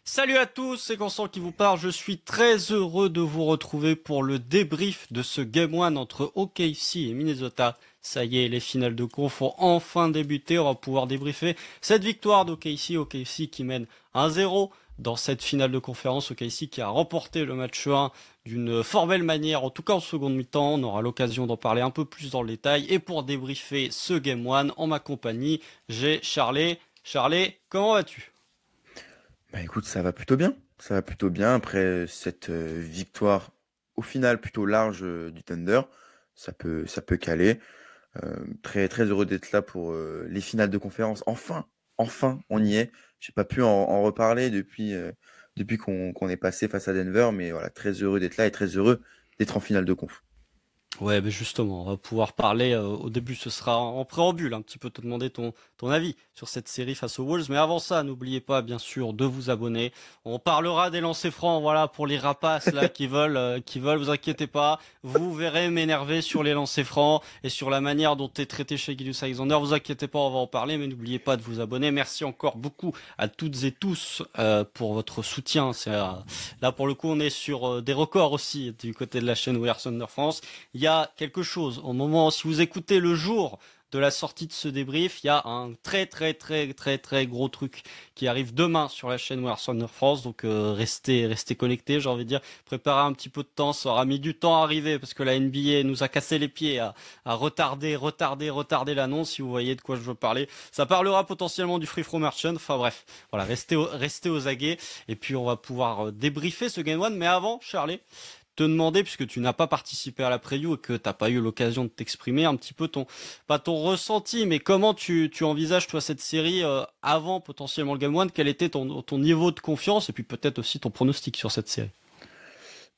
Salut à tous, c'est Constant qui vous parle. Je suis très heureux de vous retrouver pour le débrief de ce Game 1 entre OKC et Minnesota. Ça y est, les finales de conf ont enfin débuté. On va pouvoir débriefer cette victoire d'OKC. OKC qui mène 1-0 dans cette finale de conférence. OKC qui a remporté le match 1 d'une fort belle manière, en tout cas en seconde mi-temps. On aura l'occasion d'en parler un peu plus dans le détail. Et pour débriefer ce Game 1, en ma compagnie, j'ai Charlie. Charlie, comment vas-tu? Bah écoute, ça va plutôt bien. Ça va plutôt bien après cette victoire au final plutôt large du Thunder. Ça peut caler. Très très heureux d'être là pour les finales de conférence. Enfin, on y est. J'ai pas pu en reparler depuis qu'on est passé face à Denver, mais voilà, très heureux d'être là et très heureux d'être en finale de conf. Ouais, mais justement, on va pouvoir parler, au début, ce sera en préambule, un petit peu te demander ton avis sur cette série face aux Wolves. Mais avant ça, n'oubliez pas, bien sûr, de vous abonner. On parlera des lancers francs, voilà, pour les rapaces, là, qui veulent, vous inquiétez pas. Vous verrez m'énerver sur les lancers francs et sur la manière dont est traité chez Gilgeous Alexander. Vous inquiétez pas, on va en parler, mais n'oubliez pas de vous abonner. Merci encore beaucoup à toutes et tous, pour votre soutien. Là, pour le coup, on est sur, des records aussi du côté de la chaîne We Are Thunder France. Il y a quelque chose, au moment, si vous écoutez le jour de la sortie de ce débrief, il y a un très gros truc qui arrive demain sur la chaîne War Thunder France, donc restez connectés, j'ai envie de dire, préparez un petit peu de temps, ça aura mis du temps à arriver, parce que la NBA nous a cassé les pieds à retarder l'annonce, si vous voyez de quoi je veux parler. Ça parlera potentiellement du Free Throw Merchant, enfin bref, voilà, restez aux aguets, et puis on va pouvoir débriefer ce Game 1, mais avant, Charlie, te demander, puisque tu n'as pas participé à la preview et que t'as pas eu l'occasion de t'exprimer un petit peu pas ton ressenti, mais comment tu envisages toi cette série avant potentiellement le Game 1, quel était ton niveau de confiance et puis peut-être aussi ton pronostic sur cette série.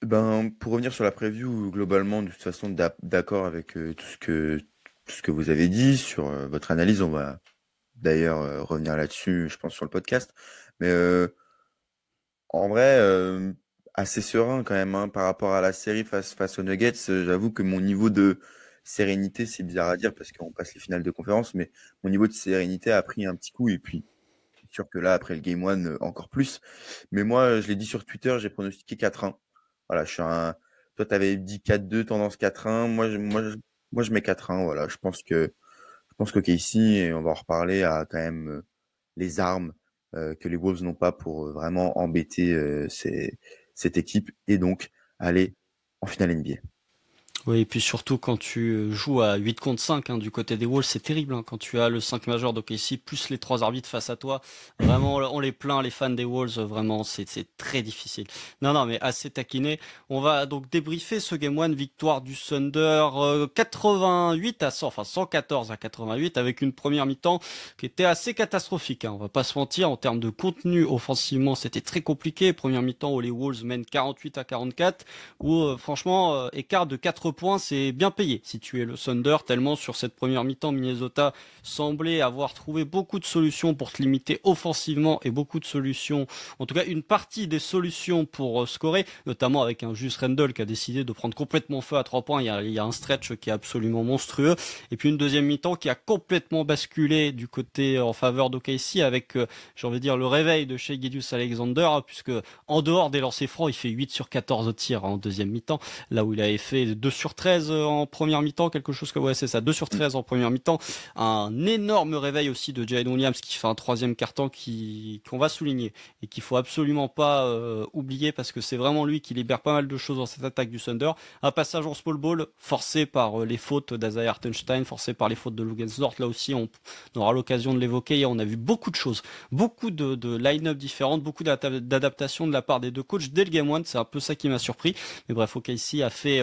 Ben, pour revenir sur la preview, globalement, de toute façon, d'accord avec tout ce que vous avez dit sur votre analyse. On va d'ailleurs revenir là-dessus, je pense, sur le podcast. Mais en vrai, assez serein quand même hein, par rapport à la série face aux Nuggets. J'avoue que mon niveau de sérénité, c'est bizarre à dire parce qu'on passe les finales de conférence, mais mon niveau de sérénité a pris un petit coup. Et puis, c'est sûr que là, après le Game 1, encore plus. Mais moi, je l'ai dit sur Twitter, j'ai pronostiqué 4-1. Voilà, je suis un... Toi, tu avais dit 4-2, tendance 4-1. Moi, je mets 4-1. Voilà, je pense que Casey, et on va en reparler, a quand même les armes que les Wolves n'ont pas pour vraiment embêter cette équipe et donc aller en finale NBA. Oui, et puis surtout quand tu joues à 8 contre 5 hein, du côté des Wolves, c'est terrible hein, quand tu as le 5 majeur d'OKC plus les trois arbitres face à toi. Vraiment, on les plaint, les fans des Wolves, vraiment, c'est très difficile. Non, mais assez taquiné. On va donc débriefer ce Game 1, victoire du Thunder 88 à 100, enfin 114 à 88, avec une première mi-temps qui était assez catastrophique. Hein, on va pas se mentir, en termes de contenu offensivement, c'était très compliqué. Première mi-temps où les Wolves mènent 48 à 44, où franchement, écart de 4 points, c'est bien payé si tu es le Thunder, tellement sur cette première mi-temps, Minnesota semblait avoir trouvé beaucoup de solutions pour te limiter offensivement et beaucoup de solutions, en tout cas une partie des solutions pour scorer, notamment avec un Julius Randle qui a décidé de prendre complètement feu à 3 points. Il y a un stretch qui est absolument monstrueux. Et puis une deuxième mi-temps qui a complètement basculé du côté en faveur d'OKC avec, j'ai envie de dire, le réveil de Shai Gilgeous-Alexander, puisque en dehors des lancers francs, il fait 8 sur 14 au tir en deuxième mi-temps, là où il avait fait 2 sur 13 en première mi-temps, quelque chose comme, ouais, c'est ça, 2 sur 13 en première mi-temps. Un énorme réveil aussi de Jalen Williams qui fait un troisième carton qu'on va souligner et qu'il faut absolument pas oublier parce que c'est vraiment lui qui libère pas mal de choses dans cette attaque du Thunder. Un passage en small ball forcé par les fautes d'Isaiah Hartenstein, forcé par les fautes de Lugensdort. Là aussi, on aura l'occasion de l'évoquer. Et on a vu beaucoup de choses, beaucoup de line-up différentes, beaucoup d'adaptations de la part des deux coachs dès le Game 1. C'est un peu ça qui m'a surpris. Mais bref, OKC a fait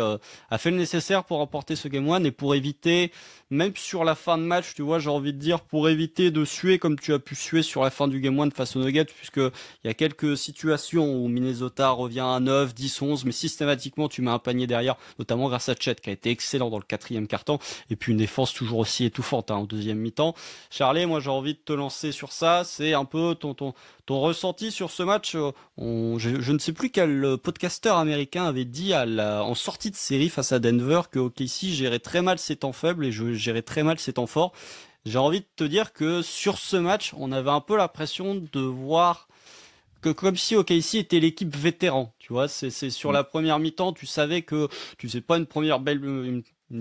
le nécessaire pour remporter ce Game 1 et pour éviter, même sur la fin de match, tu vois, j'ai envie de dire, pour éviter de suer comme tu as pu suer sur la fin du Game 1 face aux Nuggets, puisque il y a quelques situations où Minnesota revient à 9, 10, 11, mais systématiquement tu mets un panier derrière, notamment grâce à Chet qui a été excellent dans le quatrième quart-temps, et puis une défense toujours aussi étouffante hein, en deuxième mi-temps. Charlie, moi j'ai envie de te lancer sur ça, c'est un peu ton ressenti sur ce match. Je ne sais plus quel podcasteur américain avait dit en sortie de série face à Denver que OKC gérait très mal ses temps faibles et je gérais très mal ses temps forts. J'ai envie de te dire que sur ce match, on avait un peu l'impression de voir comme si OKC était l'équipe vétéran, tu vois. C'est sur Mm. la première mi-temps, tu savais que tu faisais pas une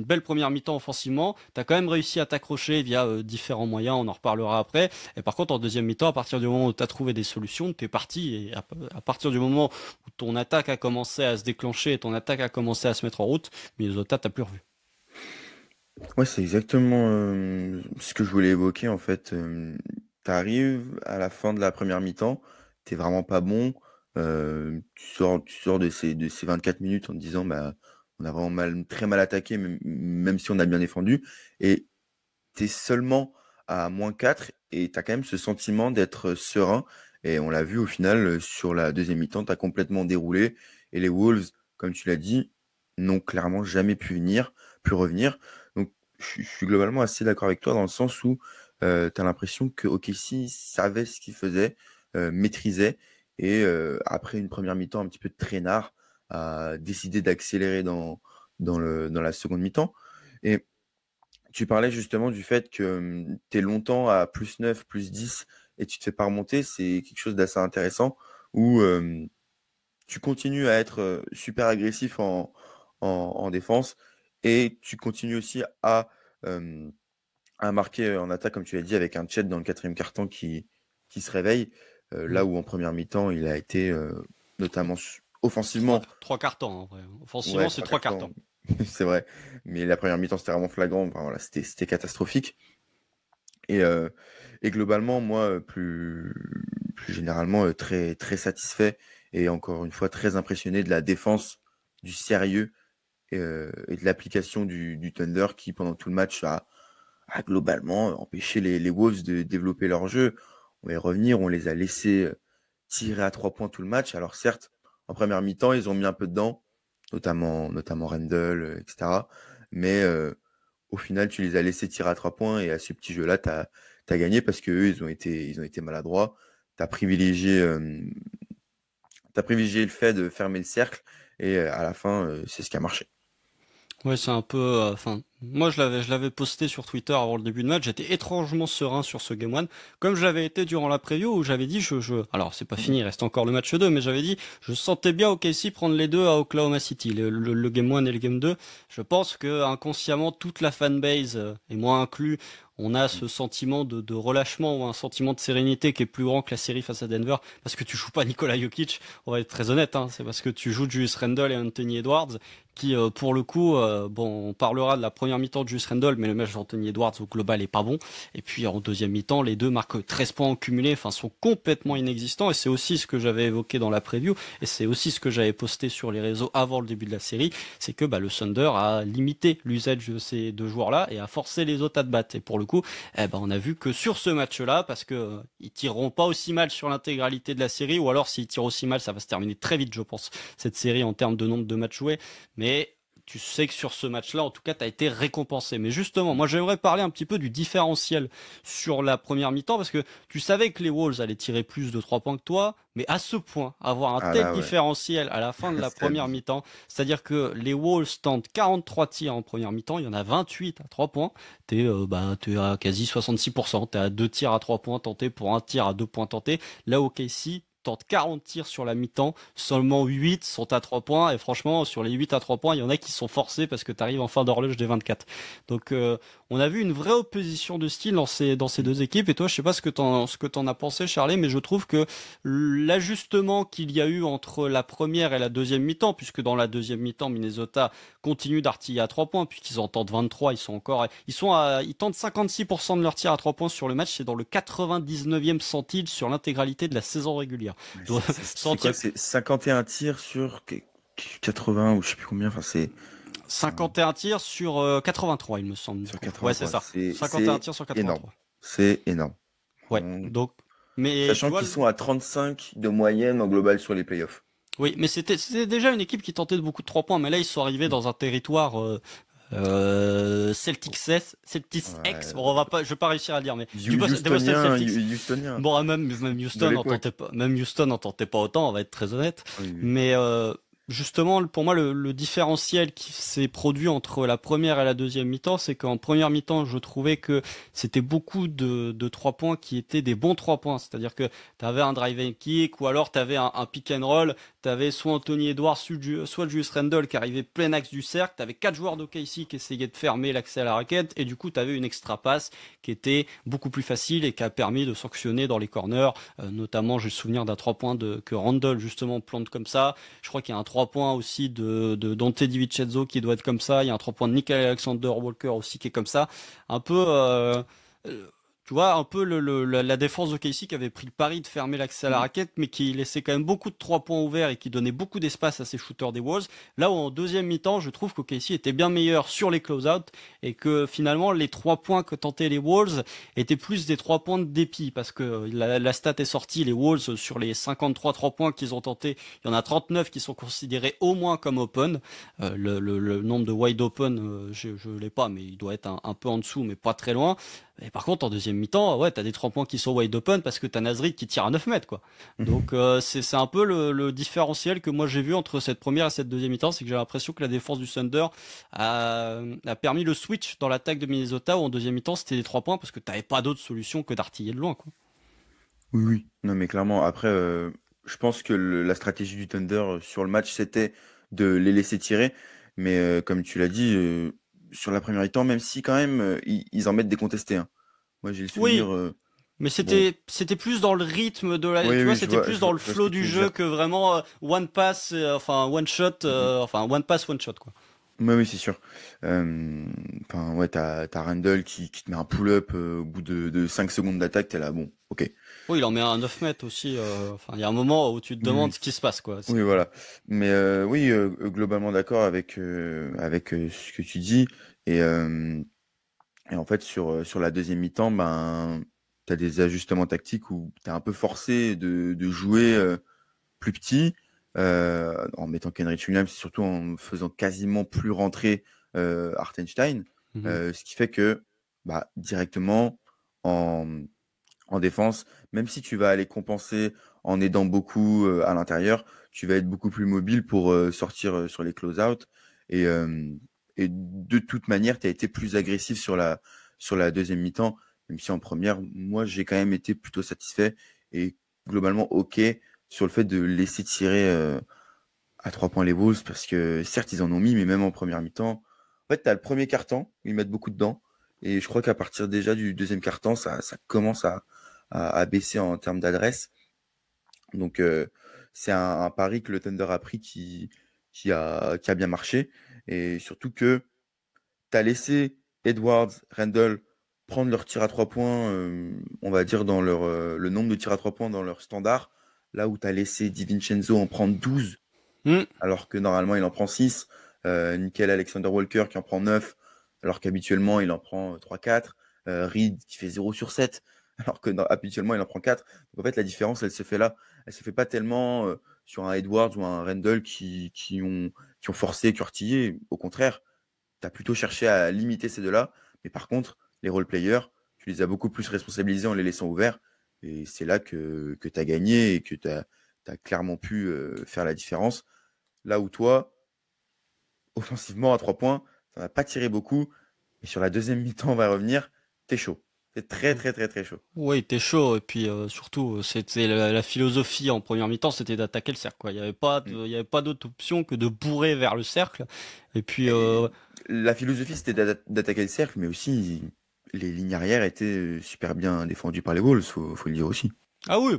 belle première mi-temps offensivement. T'as quand même réussi à t'accrocher via différents moyens, on en reparlera après. Et par contre, en deuxième mi-temps, à partir du moment où t'as trouvé des solutions, t'es parti. Et à partir du moment où ton attaque a commencé à se déclencher et ton attaque a commencé à se mettre en route, Minnesota t'as plus revu. Ouais, c'est exactement ce que je voulais évoquer en fait. T'arrives à la fin de la première mi-temps, t'es vraiment pas bon. Tu sors de ces 24 minutes en te disant bah on a vraiment très mal attaqué, même si on a bien défendu. Et t'es seulement à -4 et t'as quand même ce sentiment d'être serein. Et on l'a vu au final sur la deuxième mi-temps, t'as complètement déroulé. Et les Wolves, comme tu l'as dit, n'ont clairement jamais pu revenir. Donc je suis globalement assez d'accord avec toi dans le sens où t'as l'impression que OKC savait ce qu'il faisait, maîtrisait. Et après une première mi-temps un petit peu de traînard, a décidé d'accélérer dans la seconde mi-temps. Et tu parlais justement du fait que tu es longtemps à +9, +10 et tu te fais pas remonter. C'est quelque chose d'assez intéressant où tu continues à être super agressif en défense et tu continues aussi euh, à marquer en attaque, comme tu l'as dit, avec un Chet dans le quatrième quart-temps qui se réveille. Là Mm. où en première mi-temps, il a été notamment Trois, offensivement. trois cartons, en vrai. Ouais, Offensivement, c'est trois trois cartons. cartons. C'est vrai. Mais la première mi-temps, c'était vraiment flagrant. Enfin, voilà, c'était catastrophique. Et, euh, et globalement, moi, plus généralement, très, très satisfait et encore une fois très impressionné de la défense, du sérieux et de l'application du Thunder qui, pendant tout le match, a globalement empêché les Wolves de développer leur jeu. On va y revenir, on les a laissés tirer à 3 points tout le match. Alors certes, en première mi-temps, ils ont mis un peu dedans, notamment Randle, etc. Mais au final, tu les as laissés tirer à 3 points et à ce petit jeu-là, tu as gagné parce que eux, ils ont été maladroits. Tu as privilégié le fait de fermer le cercle et à la fin, c'est ce qui a marché. Ouais, c'est un peu. Enfin, moi, je l'avais posté sur Twitter avant le début de match. J'étais étrangement serein sur ce Game 1, comme je l'avais été durant la preview où j'avais dit, alors c'est pas fini, il reste encore le match 2, mais j'avais dit, je sentais bien OKC prendre les deux à Oklahoma City, le Game 1 et le Game 2. Je pense que inconsciemment, toute la fanbase, et moi inclus, on a ce sentiment de relâchement ou un sentiment de sérénité qui est plus grand que la série face à Denver, parce que tu joues pas Nikola Jokic. On va être très honnête, hein, c'est parce que tu joues Julius Randle et Anthony Edwards qui pour le coup, bon, on parlera de la première mi-temps de Julius Randle, mais le match d'Anthony Edwards au global est pas bon. Et puis en deuxième mi-temps, les deux marquent 13 points en cumulé, enfin sont complètement inexistants. Et c'est aussi ce que j'avais évoqué dans la preview, et c'est aussi ce que j'avais posté sur les réseaux avant le début de la série, c'est que le Thunder a limité l'usage de ces deux joueurs-là et a forcé les autres à te battre. Et pour le coup, on a vu que sur ce match-là, parce que ils tireront pas aussi mal sur l'intégralité de la série, ou alors s'ils tirent aussi mal, ça va se terminer très vite, je pense, cette série en termes de nombre de matchs joués. Mais tu sais que sur ce match-là, en tout cas, tu as été récompensé. Mais justement, moi, j'aimerais parler un petit peu du différentiel sur la première mi-temps, parce que tu savais que les Wolves allaient tirer plus de 3 points que toi, mais à ce point, avoir un Ah tel là, ouais, différentiel à la fin de la c'était première abusé. mi-temps, c'est-à-dire que les Wolves tentent 43 tirs en première mi-temps, il y en a 28 à 3 points, t'es à quasi 66%, t'es à 2 tirs à 3 points tentés pour un tir à 2 points tentés, là au KC, tente 40 tirs sur la mi-temps, seulement 8 sont à 3 points, et franchement, sur les 8 à 3 points, il y en a qui sont forcés parce que tu arrives en fin d'horloge des 24. Donc, on a vu une vraie opposition de style dans ces deux équipes, et toi, je sais pas ce que t'en as pensé, Charlie, mais je trouve que l'ajustement qu'il y a eu entre la première et la deuxième mi-temps, puisque dans la deuxième mi-temps, Minnesota continue d'artiller à 3 points, puisqu'ils en tentent 23, ils tentent 56% de leurs tirs à 3 points sur le match, c'est dans le 99e centile sur l'intégralité de la saison régulière. Mais Donc, c'est quoi? sentir C'est 51 tirs sur 80 ou je sais plus combien. Enfin, enfin, 51 tirs sur 83, il me semble, du sur coup. Ouais, c'est 83. ça. C'est 51 c'est tirs sur énorme. 83. C'est énorme. Ouais, Vraiment. donc, mais tu Sachant vois, qu'ils sont à 35 de moyenne en global sur les playoffs. oui, mais c'était déjà une équipe qui tentait de beaucoup de 3 points, mais là, ils sont arrivés dans un territoire Celtics X, Ouais. bon, je vais pas réussir à le dire, mais des Boston Houstonien, Celtics. Houstonien Bon, même de Houston en tentait l'époque. pas, même Houston en tentait pas autant, on va être très honnête. Oui, oui. Mais Justement, pour moi, le différentiel qui s'est produit entre la première et la deuxième mi-temps, c'est qu'en première mi-temps, je trouvais que c'était beaucoup de 3 points qui étaient des bons 3 points. C'est-à-dire que tu avais un drive and kick ou alors tu avais un pick and roll, tu avais soit Anthony Edwards, soit Julius Randle qui arrivait plein axe du cercle, tu avais 4 joueurs d'OKC qui essayaient de fermer l'accès à la raquette et du coup tu avais une extra passe qui était beaucoup plus facile et qui a permis de sanctionner dans les corners. Notamment, j'ai le souvenir d'un 3 points que Randle justement plante comme ça. Je crois qu'il y a un 3 points aussi de Dante DiVincenzo qui doit être comme ça. Il y a un 3 points de Nickel Alexander-Walker aussi qui est comme ça. Un peu, tu vois, un peu la défense de Casey qui avait pris le pari de fermer l'accès à la Mm. raquette, mais qui laissait quand même beaucoup de 3 points ouverts et qui donnait beaucoup d'espace à ses shooters des Wolves. Là où en deuxième mi-temps, je trouve qu'OKC était bien meilleur sur les close-out et que finalement les 3 points que tentaient les Wolves étaient plus des 3 points de dépit parce que la stat est sortie, les Wolves sur les 53 3 points qu'ils ont tentés, il y en a 39 qui sont considérés au moins comme open. Le nombre de wide open, je l'ai pas, mais il doit être un peu en dessous, mais pas très loin. Et par contre, en deuxième mi-temps, ouais, t'as des 3 points qui sont wide open parce que t'as Nasrid qui tire à 9 mètres, quoi. Donc, c'est un peu le différentiel que moi j'ai vu entre cette première et cette deuxième mi-temps, c'est que j'ai l'impression que la défense du Thunder a permis le switch dans l'attaque de Minnesota où en deuxième mi-temps c'était des 3 points parce que t'avais pas d'autre solution que d'artiller de loin, quoi. Oui, oui. Non, mais clairement, après, je pense que la stratégie du Thunder sur le match, c'était de les laisser tirer. Mais comme tu l'as dit, sur la première mi-temps, même si quand même, ils en mettent des contestés, hein. Moi, j'ai le souvenir, Oui, mais bon, c'était plus dans le rythme de la, oui, tu vois, oui, c'était plus dans le je vois ce que flow tu du veux jeu dire. que vraiment one pass, enfin one shot, Mm, enfin one pass one shot, quoi. oui, oui, c'est sûr. Euh, Enfin, ouais, t'as Randall qui te met un pull-up au bout de 5 secondes d'attaque, t'es là, bon, ok. Oui, il en met un 9 mètres aussi. Enfin, il y a un moment où tu te Oui, demandes oui. ce qui se passe, quoi. Oui, voilà. Mais oui, globalement d'accord avec ce que tu dis. Et, en fait, sur la deuxième mi-temps, ben, tu as des ajustements tactiques où tu es un peu forcé de jouer plus petit, en mettant Kenrich Williams, et surtout en faisant quasiment plus rentrer Hartenstein. Mhm. Ce qui fait que bah, directement, en, en défense, même si tu vas aller compenser en aidant beaucoup à l'intérieur, tu vas être beaucoup plus mobile pour sortir sur les close-out. Et, et de toute manière, tu as été plus agressif sur la deuxième mi-temps, même si en première, moi, j'ai quand même été plutôt satisfait et globalement OK sur le fait de laisser tirer à 3 points les Wolves, parce que certes, ils en ont mis, mais même en première mi-temps, en fait, tu as le premier quart-temps, où ils mettent beaucoup dedans, et je crois qu'à partir déjà du deuxième quart-temps, ça commence à baisser en termes d'adresse. Donc, c'est un pari que le Thunder a pris qui a bien marché, et surtout que tu as laissé Edwards, Randall prendre leur tir à 3 points, on va dire dans le nombre de tirs à 3 points dans leur standard, là où tu as laissé DiVincenzo en prendre 12 Mhm. alors que normalement il en prend 6. Nickel Alexander Walker qui en prend 9, alors qu'habituellement il en prend 3-4. Reed qui fait 0 sur 7, alors que habituellement il en prend 4. Donc en fait la différence elle se fait là. Elle se fait pas tellement sur un Edwards ou un Randall qui ont forcé, qui ont artillé. Au contraire, tu as plutôt cherché à limiter ces deux-là. Mais par contre, les role-players, tu les as beaucoup plus responsabilisés en les laissant ouverts. Et c'est là que tu as gagné et que tu as clairement pu faire la différence. Là où toi, offensivement, à 3 points, ça n'a pas tiré beaucoup. Et sur la deuxième mi-temps, on va revenir, t'es chaud. C'est très, très, très, très chaud. Oui, t'es chaud. Et puis surtout, c'était la philosophie en première mi-temps, c'était d'attaquer le cercle, quoi. Mm. Il y avait pas d'autre option que de bourrer vers le cercle. Et puis, Et la philosophie, c'était d'attaquer le cercle, mais aussi les lignes arrières étaient super bien défendues par les Wolves, faut le dire aussi. ah oui,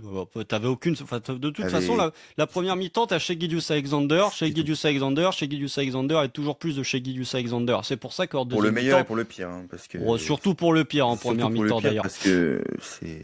t'avais aucune. Enfin, de toute façon, Avec, la première mi-temps, t'as Shai Gilgeous-Alexander, c'est tout. Shai Gilgeous-Alexander et toujours plus de Shai Gilgeous-Alexander. C'est pour ça qu'en Pour le deuxième meilleur et mi-temps, pour le pire, hein, parce bon, que surtout pour le pire en surtout première pour le mi-temps pire, d'ailleurs. parce que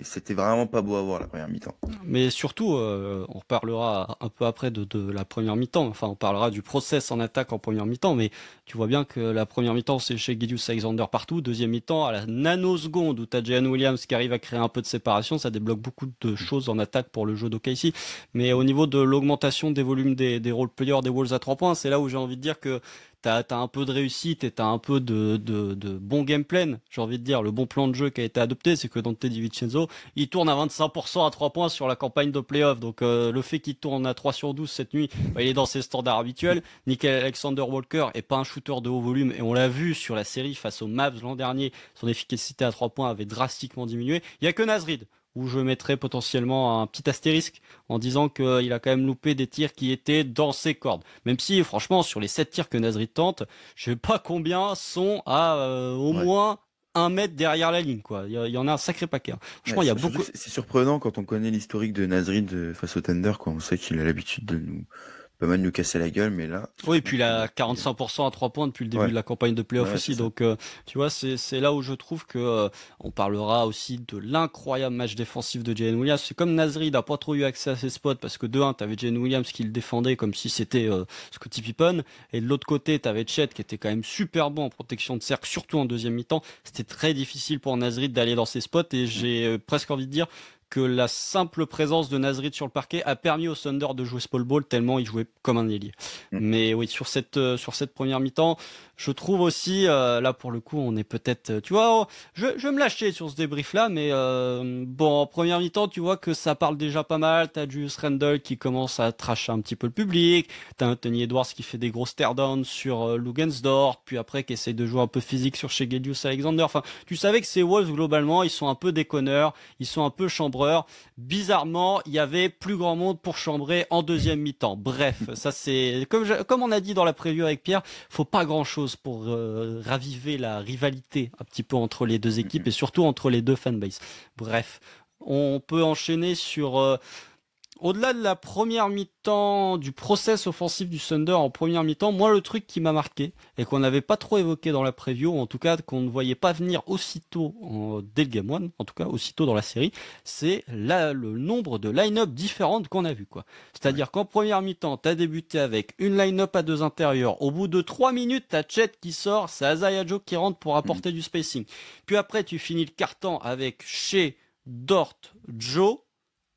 c'était vraiment pas beau à voir la première mi-temps. Mais surtout, on reparlera un peu après de la première mi-temps. Enfin, on parlera du process en attaque en première mi-temps. Mais tu vois bien que la première mi-temps, c'est chez Gilgeous-Alexander partout. Deuxième mi-temps, à la nanoseconde où t'as Jalen Williams qui arrive à créer un peu de séparation, ça débloque beaucoup de de choses en attaque pour le jeu d'OKC. Mais au niveau de l'augmentation des volumes des role players des Wolves à 3 points, c'est là où j'ai envie de dire que t'as un peu de réussite et t'as un peu de bon game plan. J'ai envie de dire, le bon plan de jeu qui a été adopté, c'est que Dante DiVincenzo, il tourne à 25% à 3 points sur la campagne de playoff. Donc le fait qu'il tourne à 3 sur 12 cette nuit, bah, il est dans ses standards habituels. Nickel Alexander Walker est pas un shooter de haut volume et on l'a vu sur la série face aux Mavs l'an dernier, son efficacité à 3 points avait drastiquement diminué. Il y a que Naz Reid où je mettrais potentiellement un petit astérisque en disant qu'il a quand même loupé des tirs qui étaient dans ses cordes. Même si, franchement, sur les 7 tirs que Naz Reid tente, je sais pas combien sont à au moins 1 mètre derrière la ligne, quoi. Il y en a un sacré paquet. Hein. Franchement, il y a beaucoup. C'est surprenant quand on connaît l'historique de Naz Reid face au Thunder, quoi. On sait qu'il a l'habitude de pas mal nous casser la gueule, mais là. Oui, et puis il a 45% à 3 points depuis le début de la campagne de playoff aussi. Donc, tu vois, c'est là où je trouve que on parlera aussi de l'incroyable match défensif de Jalen Williams. C'est comme Naz Reid n'a pas trop eu accès à ses spots parce que de un, t'avais Jalen Williams qui le défendait comme si c'était Scottie Pippen, et de l'autre côté, t'avais Chet qui était quand même super bon en protection de cercle, surtout en deuxième mi-temps. C'était très difficile pour Naz Reid d'aller dans ses spots et j'ai presque envie de dire que la simple présence de Naz Reid sur le parquet a permis au Thunder de jouer small ball tellement il jouait comme un ailier. Mais oui, sur cette première mi-temps, je trouve aussi, là pour le coup, on est peut-être, tu vois, je vais me lâcher sur ce débrief-là, mais bon, en première mi-temps, tu vois que ça parle déjà pas mal. T'as Julius Randle qui commence à tracher un petit peu le public, t'as Anthony Edwards qui fait des gros stare-downs sur Lugensdorf, puis après qui essaye de jouer un peu physique sur chez Gedius Alexander. Enfin, tu savais que ces Wolves, globalement, ils sont un peu déconneurs, ils sont un peu chambreurs. Bizarrement, il y avait plus grand monde pour chambrer en deuxième mi-temps. Bref, ça c'est comme on a dit dans la preview avec Pierre, faut pas grand-chose pour raviver la rivalité un petit peu entre les deux équipes et surtout entre les deux fanbases. Bref, on peut enchaîner sur au-delà de la première mi-temps, du process offensif du Thunder en première mi-temps, moi le truc qui m'a marqué et qu'on n'avait pas trop évoqué dans la preview, ou en tout cas qu'on ne voyait pas venir aussitôt dès le Game 1, en tout cas aussitôt dans la série, c'est le nombre de line-up différentes qu'on a vu, quoi. C'est-à-dire qu'en première mi-temps, t'as débuté avec une line-up à 2 intérieurs. Au bout de 3 minutes, t'as Chet qui sort, c'est Isaiah Joe qui rentre pour apporter du spacing. Puis après, tu finis le carton avec Shea, Dort, Joe,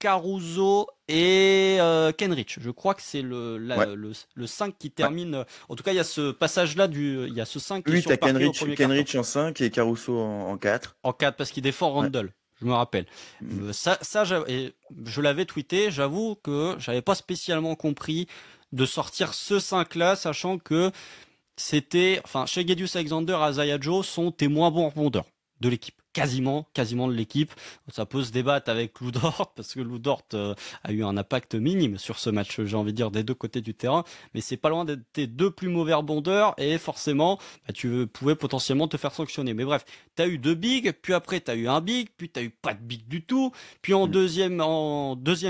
Caruso et Kenrich. Je crois que c'est le 5 qui termine. En tout cas, il y a ce passage-là il y a ce 5 qui est sur le parquet au premier carton. Kenrich en 5 et Caruso en 4. En 4 parce qu'il défend Randle. Je me rappelle. Ça je l'avais tweeté. J'avoue que j'avais pas spécialement compris de sortir ce 5-là, sachant que chez Gedius Alexander, Isaiah Joe sont tes moins bons rebondeurs de l'équipe. Quasiment de l'équipe. Ça peut se débattre avec Lou Dort parce que Lou Dort a eu un impact minime sur ce match, j'ai envie de dire, des deux côtés du terrain, mais c'est pas loin d'être tes deux plus mauvais rebondeurs et forcément tu pouvais potentiellement te faire sanctionner. Mais bref, t'as eu 2 bigs, puis après t'as eu un big, puis t'as eu pas de big du tout, puis en deuxième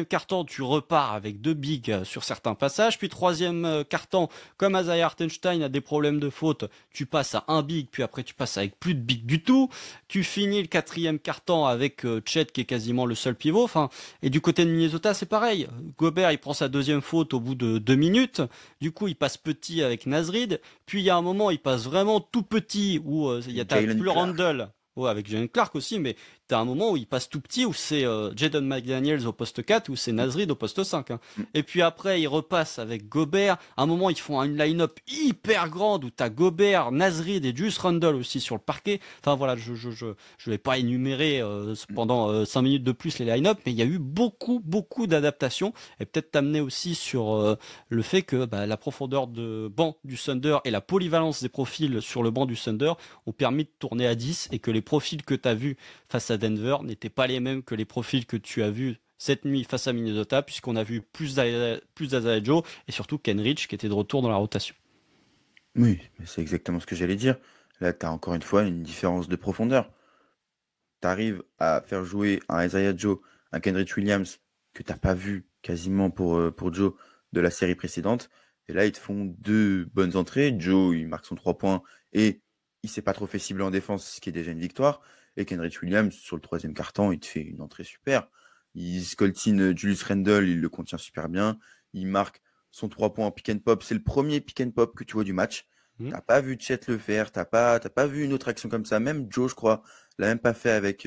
quart-temps tu repars avec 2 bigs sur certains passages, puis troisième quart-temps, comme Isaiah Hartenstein a des problèmes de faute, tu passes à un big, puis après tu passes avec plus de big du tout, tu finis le quatrième quart-temps avec Chet qui est quasiment le seul pivot. Enfin, et du côté de Minnesota, c'est pareil. Gobert, il prend sa deuxième faute au bout de 2 minutes. Du coup, il passe petit avec Naz Reid. Puis il y a un moment, il passe vraiment tout petit où il y a plus Randle. Ouais, avec Jalen Clark aussi, mais t'as un moment où il passe tout petit, où c'est Jaden McDaniels au poste 4, où c'est Naz Reid au poste 5. Hein. Et puis après, il repasse avec Gobert. À un moment, ils font une line-up hyper grande, où t'as Gobert, Naz Reid et Julius Randle aussi sur le parquet. Enfin voilà, je vais pas énumérer pendant 5 minutes de plus les line-up, mais il y a eu beaucoup d'adaptations. Et peut-être t'amener aussi sur le fait que la profondeur de banc du Thunder et la polyvalence des profils sur le banc du Thunder ont permis de tourner à 10 et que les profils que t'as vus face à Denver n'étaient pas les mêmes que les profils que tu as vus cette nuit face à Minnesota, puisqu'on a vu plus d'Isaiah Joe et surtout Kenrich qui était de retour dans la rotation. Oui, c'est exactement ce que j'allais dire. Là, tu as encore une fois une différence de profondeur. Tu arrives à faire jouer un Isaiah Joe, un Kenrich Williams que tu n'as pas vu quasiment pour Joe de la série précédente. Et là, ils te font 2 bonnes entrées. Joe, il marque son 3 points et il s'est pas trop fait cibler en défense, ce qui est déjà une victoire. Et Kenrich Williams, sur le 3e quart-temps, il te fait une entrée super. Il scoltine Julius Randle, il le contient super bien. Il marque son 3 points en pick and pop. C'est le premier pick and pop que tu vois du match. T'as pas vu Chet le faire, t'as pas vu une autre action comme ça. Même Joe, je crois, l'a même pas fait avec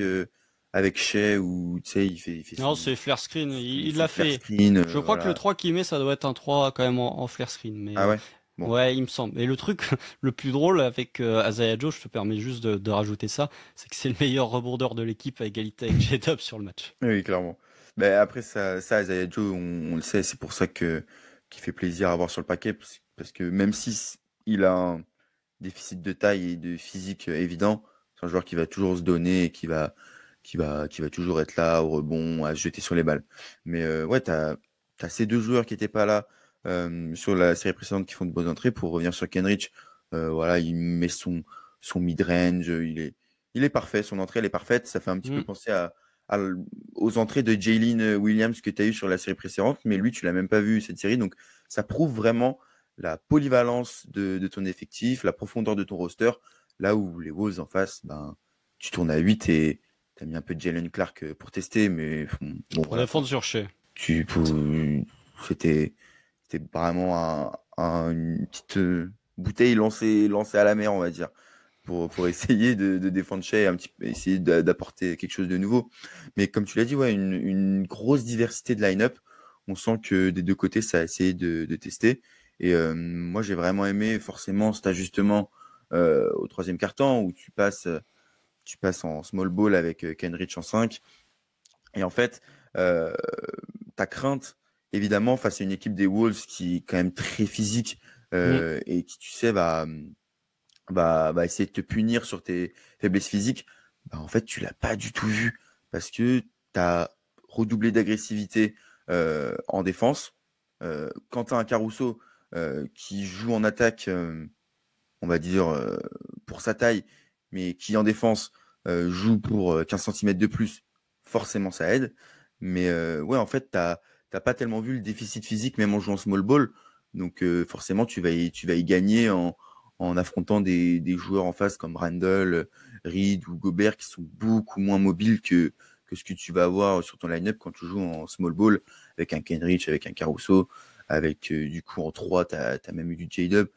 avec Shea où tu sais il fait Non, c'est flare screen, il l'a flare fait. screen, Je crois que le voilà. 3 qu'il met, ça doit être un 3 quand même en flare screen. Mais Ah ouais? Bon. ouais, il me semble. Et le truc le plus drôle avec Isaiah Joe, je te permets juste de rajouter ça, c'est que c'est le meilleur rebondeur de l'équipe à égalité avec J-Dub sur le match. Oui, clairement. Ben après ça Isaiah Joe, on le sait, c'est pour ça que qu'il fait plaisir à voir sur le paquet parce que même si il a un déficit de taille et de physique évident, c'est un joueur qui va toujours se donner et qui va toujours être là au rebond, à se jeter sur les balles. Mais ouais, t'as ces deux joueurs qui étaient pas là sur la série précédente qui font de bonnes entrées. Pour revenir sur Kenrich, voilà, il met son mid-range, il est parfait, son entrée elle est parfaite. Ça fait un petit peu Mm. penser à aux entrées de Jalen Williams que tu as eu sur la série précédente, mais lui, tu l'as même pas vu cette série. Donc, ça prouve vraiment la polyvalence de ton effectif, la profondeur de ton roster. Là où les Wolves en face, ben, tu tournes à 8 et tu as mis un peu de Jalen Clark pour tester, mais bon, Pour voilà. défendre sur Shea. Tu, pour- c'était, c'était vraiment une petite bouteille lancée à la mer, on va dire, pour essayer de défendre Shea, un petit peu, essayer d'apporter quelque chose de nouveau. Mais comme tu l'as dit, ouais, une grosse diversité de line-up. On sent que des deux côtés, ça a essayé de tester. Et moi, j'ai vraiment aimé forcément cet ajustement au troisième quart-temps où tu passes en small ball avec Kenrich en 5. Et en fait, euh, ta crainte, évidemment, face à une équipe des Wolves qui est quand même très physique Mm. et qui, tu sais, va essayer de te punir sur tes faiblesses physiques, bah, en fait, tu l'as pas du tout vu parce que tu as redoublé d'agressivité en défense. Quand tu as un Caruso qui joue en attaque, on va dire, pour sa taille, mais qui en défense joue pour 15 cm de plus, forcément ça aide. Mais ouais, en fait, t'as pas tellement vu le déficit physique, même en jouant small ball. Donc forcément, tu vas y gagner en affrontant des joueurs en face comme Randall, Reed ou Gobert qui sont beaucoup moins mobiles que ce que tu vas avoir sur ton line-up quand tu joues en small ball avec un Kenrich, avec un Caruso, avec du coup en 3, t'as même eu du J-Dub.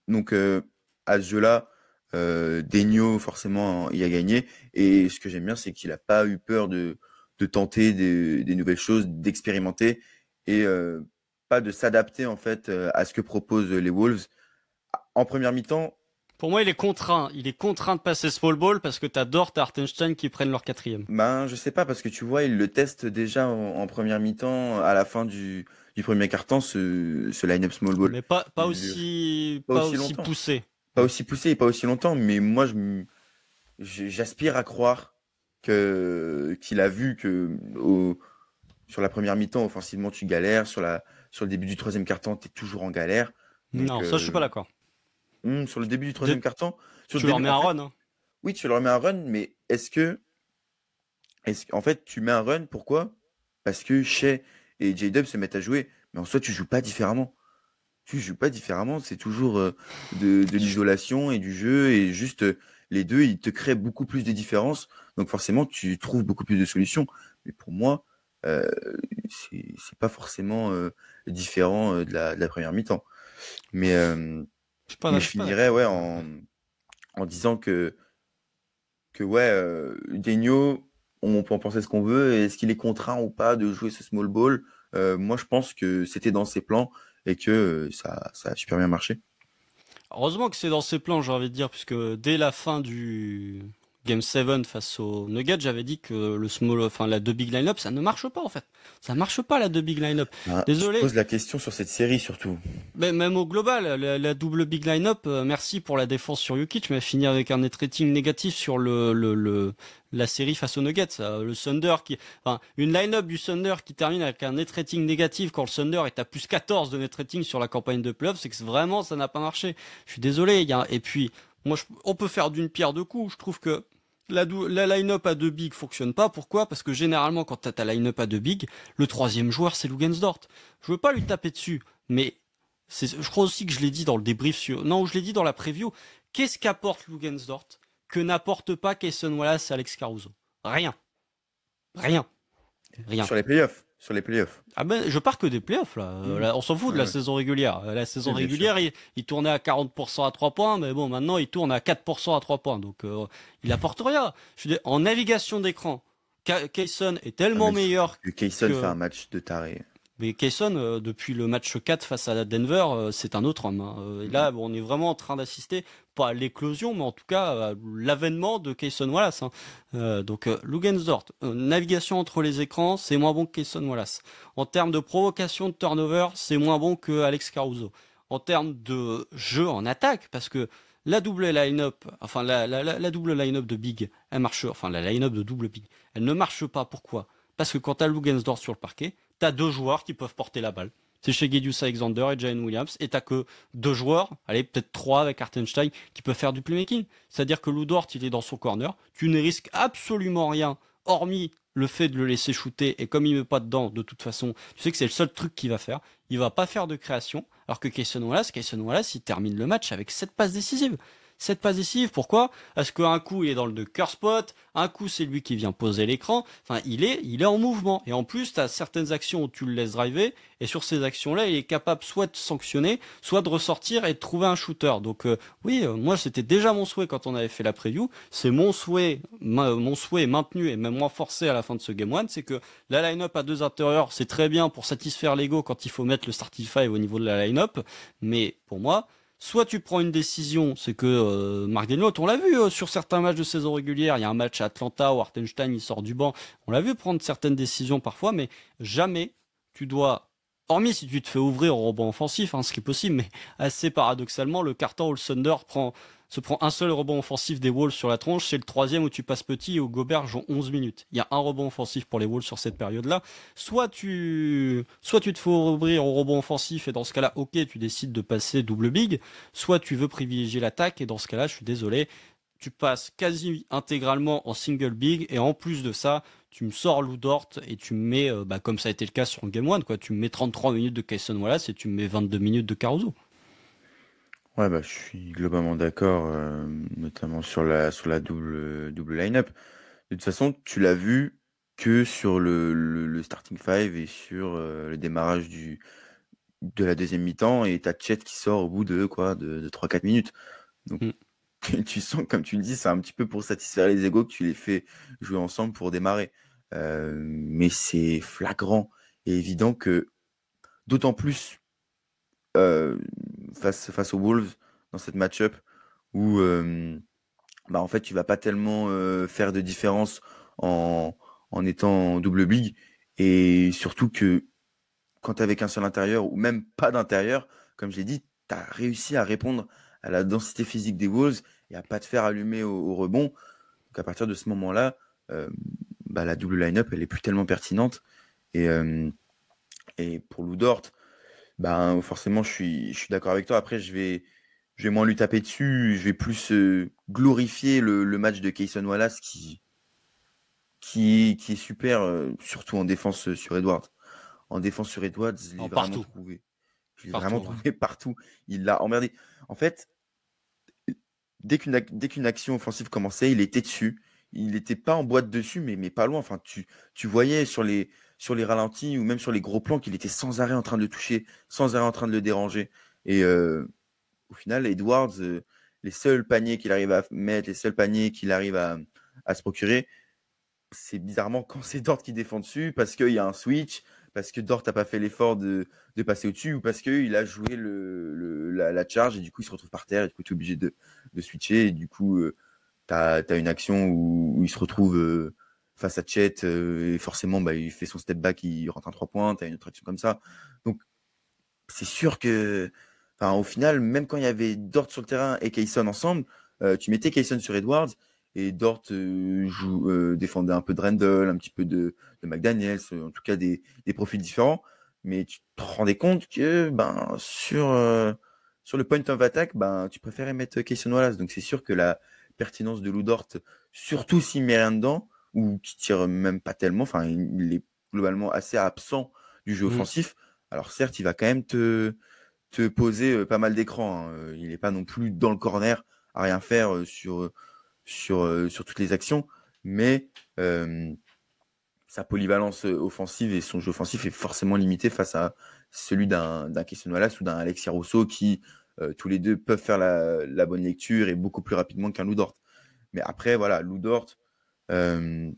Donc, à ce jeu-là, Daigneault, forcément, il a gagné. Et ce que j'aime bien, c'est qu'il n'a pas eu peur de tenter des nouvelles choses, d'expérimenter et pas de s'adapter en fait à ce que proposent les Wolves. En première mi-temps, Pour moi, il est contraint. Il est contraint de passer small ball parce que t'as Dort et Hartenstein qui prennent leur quatrième. ben, je sais pas, parce que tu vois, il le teste déjà en première mi-temps, à la fin du premier quart-temps, ce line-up small ball. Mais pas, pas Il- aussi, Pas pas aussi aussi longtemps. poussé. Pas aussi poussé et pas aussi longtemps, mais moi, j'aspire à croire qu'il a vu que sur la première mi-temps, offensivement, tu galères. Sur le début du troisième quart-temps, tu es toujours en galère. Donc, Non, ça, je suis pas d'accord. sur le début du De- troisième quart-temps, sur le Tu leur début, mets en un fait, run, hein. oui, tu leur mets un run, mais en fait, tu mets un run, pourquoi? Parce que Shea et J-Dub se mettent à jouer, mais en soi, tu joues pas différemment. Tu joues pas différemment, c'est toujours de l'isolation et du jeu, et juste les deux, ils te créent beaucoup plus de différences, donc forcément, tu trouves beaucoup plus de solutions. Mais pour moi, euh, c'est pas forcément différent de la première mi-temps. Mais, euh, mais Je je suis pas finirais d'accord. ouais, en disant que ouais, Daigneault, on peut en penser ce qu'on veut. Est-ce qu'il est contraint ou pas de jouer ce small ball? Moi, je pense que c'était dans ses plans et que ça a super bien marché. Heureusement que c'est dans ses plans, j'ai envie de dire, puisque dès la fin du Game 7 face aux Nuggets, j'avais dit que le small, enfin la deux big line-up, ça ne marche pas en fait. Ça marche pas la deux big line-up. Ah, tu te Désolé, poses la question sur cette série surtout. mais même au global, la double big line-up, merci pour la défense sur Jokic, mais fini avec un net rating négatif sur la série face aux Nuggets. Le Thunder enfin, une line-up du Thunder qui termine avec un net rating négatif quand le Thunder est à plus 14 de net rating sur la campagne de playoff, c'est que vraiment ça n'a pas marché. Je suis désolé, et puis, moi, on peut faire d'une pierre deux coups. Je trouve que la line-up à deux big fonctionne pas. Pourquoi? Parce que généralement, quand t'as ta line-up à deux big, le troisième joueur, c'est Lugensdort. Je veux pas lui taper dessus, mais je crois aussi que je l'ai dit dans le débrief non, je l'ai dit dans la preview. Qu'est-ce qu'apporte Lugensdort que n'apporte pas Cason Wallace et Alex Caruso? Rien. Rien. Rien. Sur les playoffs. Sur les playoffs. Ah ben, je pars que des playoffs, là. Mhm. Là, on s'en fout de Ouais, la ouais. saison régulière. La saison Oui, bien sûr. régulière, il tournait à 40% à 3 points, mais bon, maintenant, il tourne à 4% à 3 points. Donc, il apporte rien. En navigation d'écran, Kayson est Ah, tellement mais surtout meilleur que Kayson fait un que match de taré. mais Kayson, depuis le match 4 face à Denver, c'est un autre homme, hein. Et Mhm. là, bon, on est vraiment en train d'assister, pas à l'éclosion, mais en tout cas à l'avènement de Kayson Wallace, hein. Donc, Lugensdort, navigation entre les écrans, c'est moins bon que Kayson Wallace. En termes de provocation de turnover, c'est moins bon que Alex Caruso. En termes de jeu en attaque, parce que la double line-up, enfin la double line-up de Big, elle marche, enfin la line-up de double Big, elle ne marche pas. Pourquoi? Parce que quand t'as Lugensdort sur le parquet, t'as deux joueurs qui peuvent porter la balle. C'est chez Gedius Alexander et Jalen Williams. Et t'as que deux joueurs, allez, peut-être trois avec Hartenstein, qui peuvent faire du playmaking. C'est-à-dire que Lou Dort, il est dans son corner. Tu ne risques absolument rien, hormis le fait de le laisser shooter. Et comme il met pas dedans, de toute façon, tu sais que c'est le seul truc qu'il va faire. Il va pas faire de création. Alors que Kayson Wallace, il termine le match avec 7 passes décisives. 7 passes décisives, pourquoi? Parce qu'un coup il est dans le Ducker spot, un coup c'est lui qui vient poser l'écran, enfin il est en mouvement. Et en plus, tu as certaines actions où tu le laisses driver, et sur ces actions-là, il est capable soit de sanctionner, soit de ressortir et de trouver un shooter. Donc oui, moi c'était déjà mon souhait quand on avait fait la preview, c'est mon souhait maintenu et même renforcé à la fin de ce Game 1, c'est que la line-up à deux intérieurs, c'est très bien pour satisfaire l'ego quand il faut mettre le starting five au niveau de la line-up, mais pour moi, soit tu prends une décision, c'est que Mark Daniels, on l'a vu sur certains matchs de saison régulière, il y a un match à Atlanta où Hartenstein il sort du banc, on l'a vu prendre certaines décisions parfois, mais jamais tu dois, hormis si tu te fais ouvrir au rebond offensif, hein, ce qui est possible, mais assez paradoxalement, le carton où le Thunder se prend un seul rebond offensif des Wolves sur la tronche, c'est le troisième où tu passes petit et où Gobert joue 11 minutes. Il y a un rebond offensif pour les Wolves sur cette période-là. Soit tu te fais ouvrir au rebond offensif et dans ce cas-là, ok, tu décides de passer double big, soit tu veux privilégier l'attaque et dans ce cas-là, je suis désolé, tu passes quasi intégralement en single big et en plus de ça, tu me sors Lou Dort et tu me mets, comme ça a été le cas sur le Game 1, quoi, tu me mets 33 minutes de Kayson Wallace et tu me mets 22 minutes de Caruso. Ouais, bah, je suis globalement d'accord, notamment sur la double line-up. De toute façon, tu l'as vu que sur le starting five et sur le démarrage de la deuxième mi-temps, et t'as Chet qui sort au bout de quoi, de 3-4 minutes. Donc, Mm. tu sens, comme tu le dis, c'est un petit peu pour satisfaire les égos que tu les fais jouer ensemble pour démarrer. Mais c'est flagrant et évident que, d'autant plus euh, face aux Wolves dans cette match-up où bah, en fait tu vas pas tellement faire de différence en étant double big, et surtout que quand tu avec un seul intérieur ou même pas d'intérieur, comme je l'ai dit, tu as réussi à répondre à la densité physique des Wolves et à pas te faire allumer au rebond. Donc à partir de ce moment-là, euh, bah, la double line-up elle est plus tellement pertinente, et, euh, et pour Lou Dort, ben, forcément, je suis d'accord avec toi. Après, je vais moins lui taper dessus. Je vais plus glorifier le match de Kayson Wallace qui est super, surtout en défense sur Edwards. En défense sur Edwards, je l'ai En vraiment partout, trouvé. Je l'ai vraiment partout, hein. trouvé partout. Il l'a emmerdé. En fait, dès qu'une action offensive commençait, il était dessus. Il n'était pas en boîte dessus, mais pas loin. Enfin, tu voyais sur les ralentis ou même sur les gros plans qu'il était sans arrêt en train de le toucher, sans arrêt en train de le déranger. Et au final, Edwards, les seuls paniers qu'il arrive à mettre, les seuls paniers qu'il arrive à se procurer, c'est bizarrement quand c'est Dort qui défend dessus, parce qu'il y a un switch, parce que Dort n'a pas fait l'effort de passer au-dessus, ou parce qu'il a joué la charge, et du coup il se retrouve par terre, et du coup tu es obligé de switcher, et du coup tu as une action où il se retrouve face à Chet, et forcément bah, il fait son step back, il rentre un 3 points, tu as une autre action comme ça. Donc c'est sûr que, enfin, au final, même quand il y avait Dort sur le terrain et Kayson ensemble, tu mettais Kayson sur Edwards, et Dort défendait un peu de Randle, un petit peu de McDaniels, en tout cas des profils différents. Mais tu te rendais compte que ben, sur le point of attack, ben, tu préférais mettre Kayson Wallace. Donc c'est sûr que la pertinence de Lou Dort, surtout s'il met rien dedans, ou qui tire même pas tellement, enfin, il est globalement assez absent du jeu Mm. offensif. Alors certes, il va quand même te poser pas mal d'écrans, hein. Il n'est pas non plus dans le corner à rien faire sur toutes les actions, mais sa polyvalence offensive et son jeu offensif est forcément limité face à celui d'un Kayson Wallace ou d'un Alexia Rousseau qui, tous les deux, peuvent faire la bonne lecture et beaucoup plus rapidement qu'un Lou Dort. Mais après, voilà, Lou Dort, euh,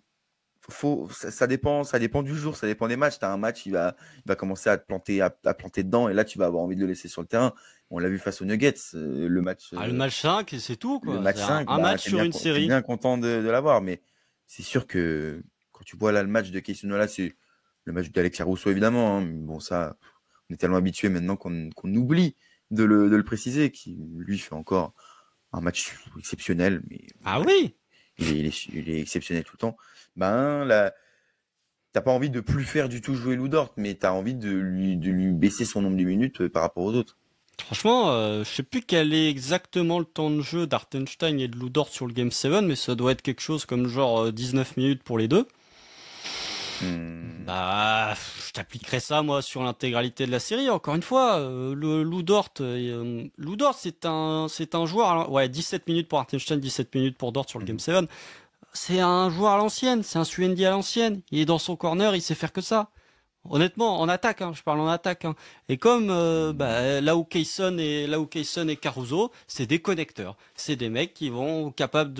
ça dépend du jour, ça dépend des matchs. Tu as un match, il va commencer à te planter, à planter dedans, et là, tu vas avoir envie de le laisser sur le terrain. On l'a vu face aux Nuggets, Ah, le match 5, et c'est tout, le quoi. match C'est un, 5, un match t'es sur bien, une t'es série. bien content de l'avoir, mais c'est sûr que quand tu vois là le match de Casey Nola, c'est le match d'Alex Caruso, évidemment, hein. Bon, ça, on est tellement habitué maintenant qu'on oublie de le préciser, qui lui fait encore un match exceptionnel, mais Ah voilà, oui! il est exceptionnel tout le temps. Ben là, t'as pas envie de plus faire du tout jouer Lou Dort, mais t'as envie de lui baisser son nombre de minutes par rapport aux autres. Franchement, je sais plus quel est exactement le temps de jeu d'Hartenstein et de Lou Dort sur le Game 7, mais ça doit être quelque chose comme genre 19 minutes pour les deux. Hmm. Bah, je t'appliquerai ça moi sur l'intégralité de la série. Encore une fois, le Lou Dort c'est un joueur. Ouais, 17 minutes pour Hartenstein, 17 minutes pour Dort sur le Game Mhm. 7. C'est un joueur à l'ancienne, c'est un Suendi à l'ancienne. Il est dans son corner, il sait faire que ça. Honnêtement, en attaque, hein, je parle en attaque. Hein. Et comme bah, là où Kayson et Caruso, c'est des connecteurs, c'est des mecs qui vont être capables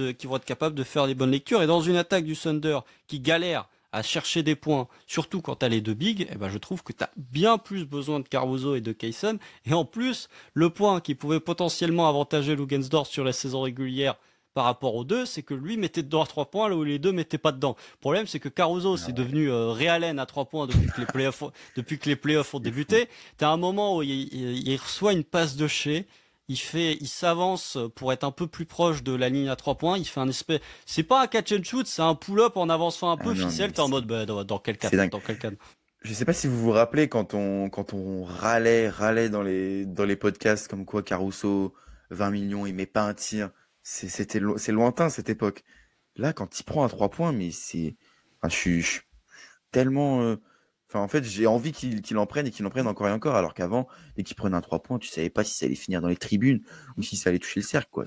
de faire des bonnes lectures. Et dans une attaque du Thunder qui galère à chercher des points, surtout quand t'as les deux bigs, eh ben je trouve que t'as bien plus besoin de Caruso et de Kayson. Et en plus, le point qui pouvait potentiellement avantager Lugensdorf sur la saison régulière par rapport aux deux, c'est que lui mettait dedans à 3 points là où les deux mettaient pas dedans. Le problème, c'est que Caruso, Ah c'est ouais, devenu Ray Allen à 3 points depuis que les playoffs ont c'est fou. débuté. T'as un moment où il reçoit une passe de chez, il s'avance pour être un peu plus proche de la ligne à 3 points. Il fait un espèce, c'est pas un catch and shoot, c'est un pull-up en avançant un Ah peu. non, Ficelle, mais t'es en mode, bah, dans quel c'est cadre, dingue. dans quel cadre. Je sais pas si vous vous rappelez quand on râlait dans les podcasts comme quoi Caruso, 20 millions, il met pas un tir. C'est lointain cette époque. Là, quand il prend un 3 points, mais enfin, je suis tellement. Enfin, en fait, j'ai envie qu'il en prenne et qu'il en prenne encore et encore. Alors qu'avant, dès qu'il prenait un 3 points, tu savais pas si ça allait finir dans les tribunes ou si ça allait toucher le cercle, quoi.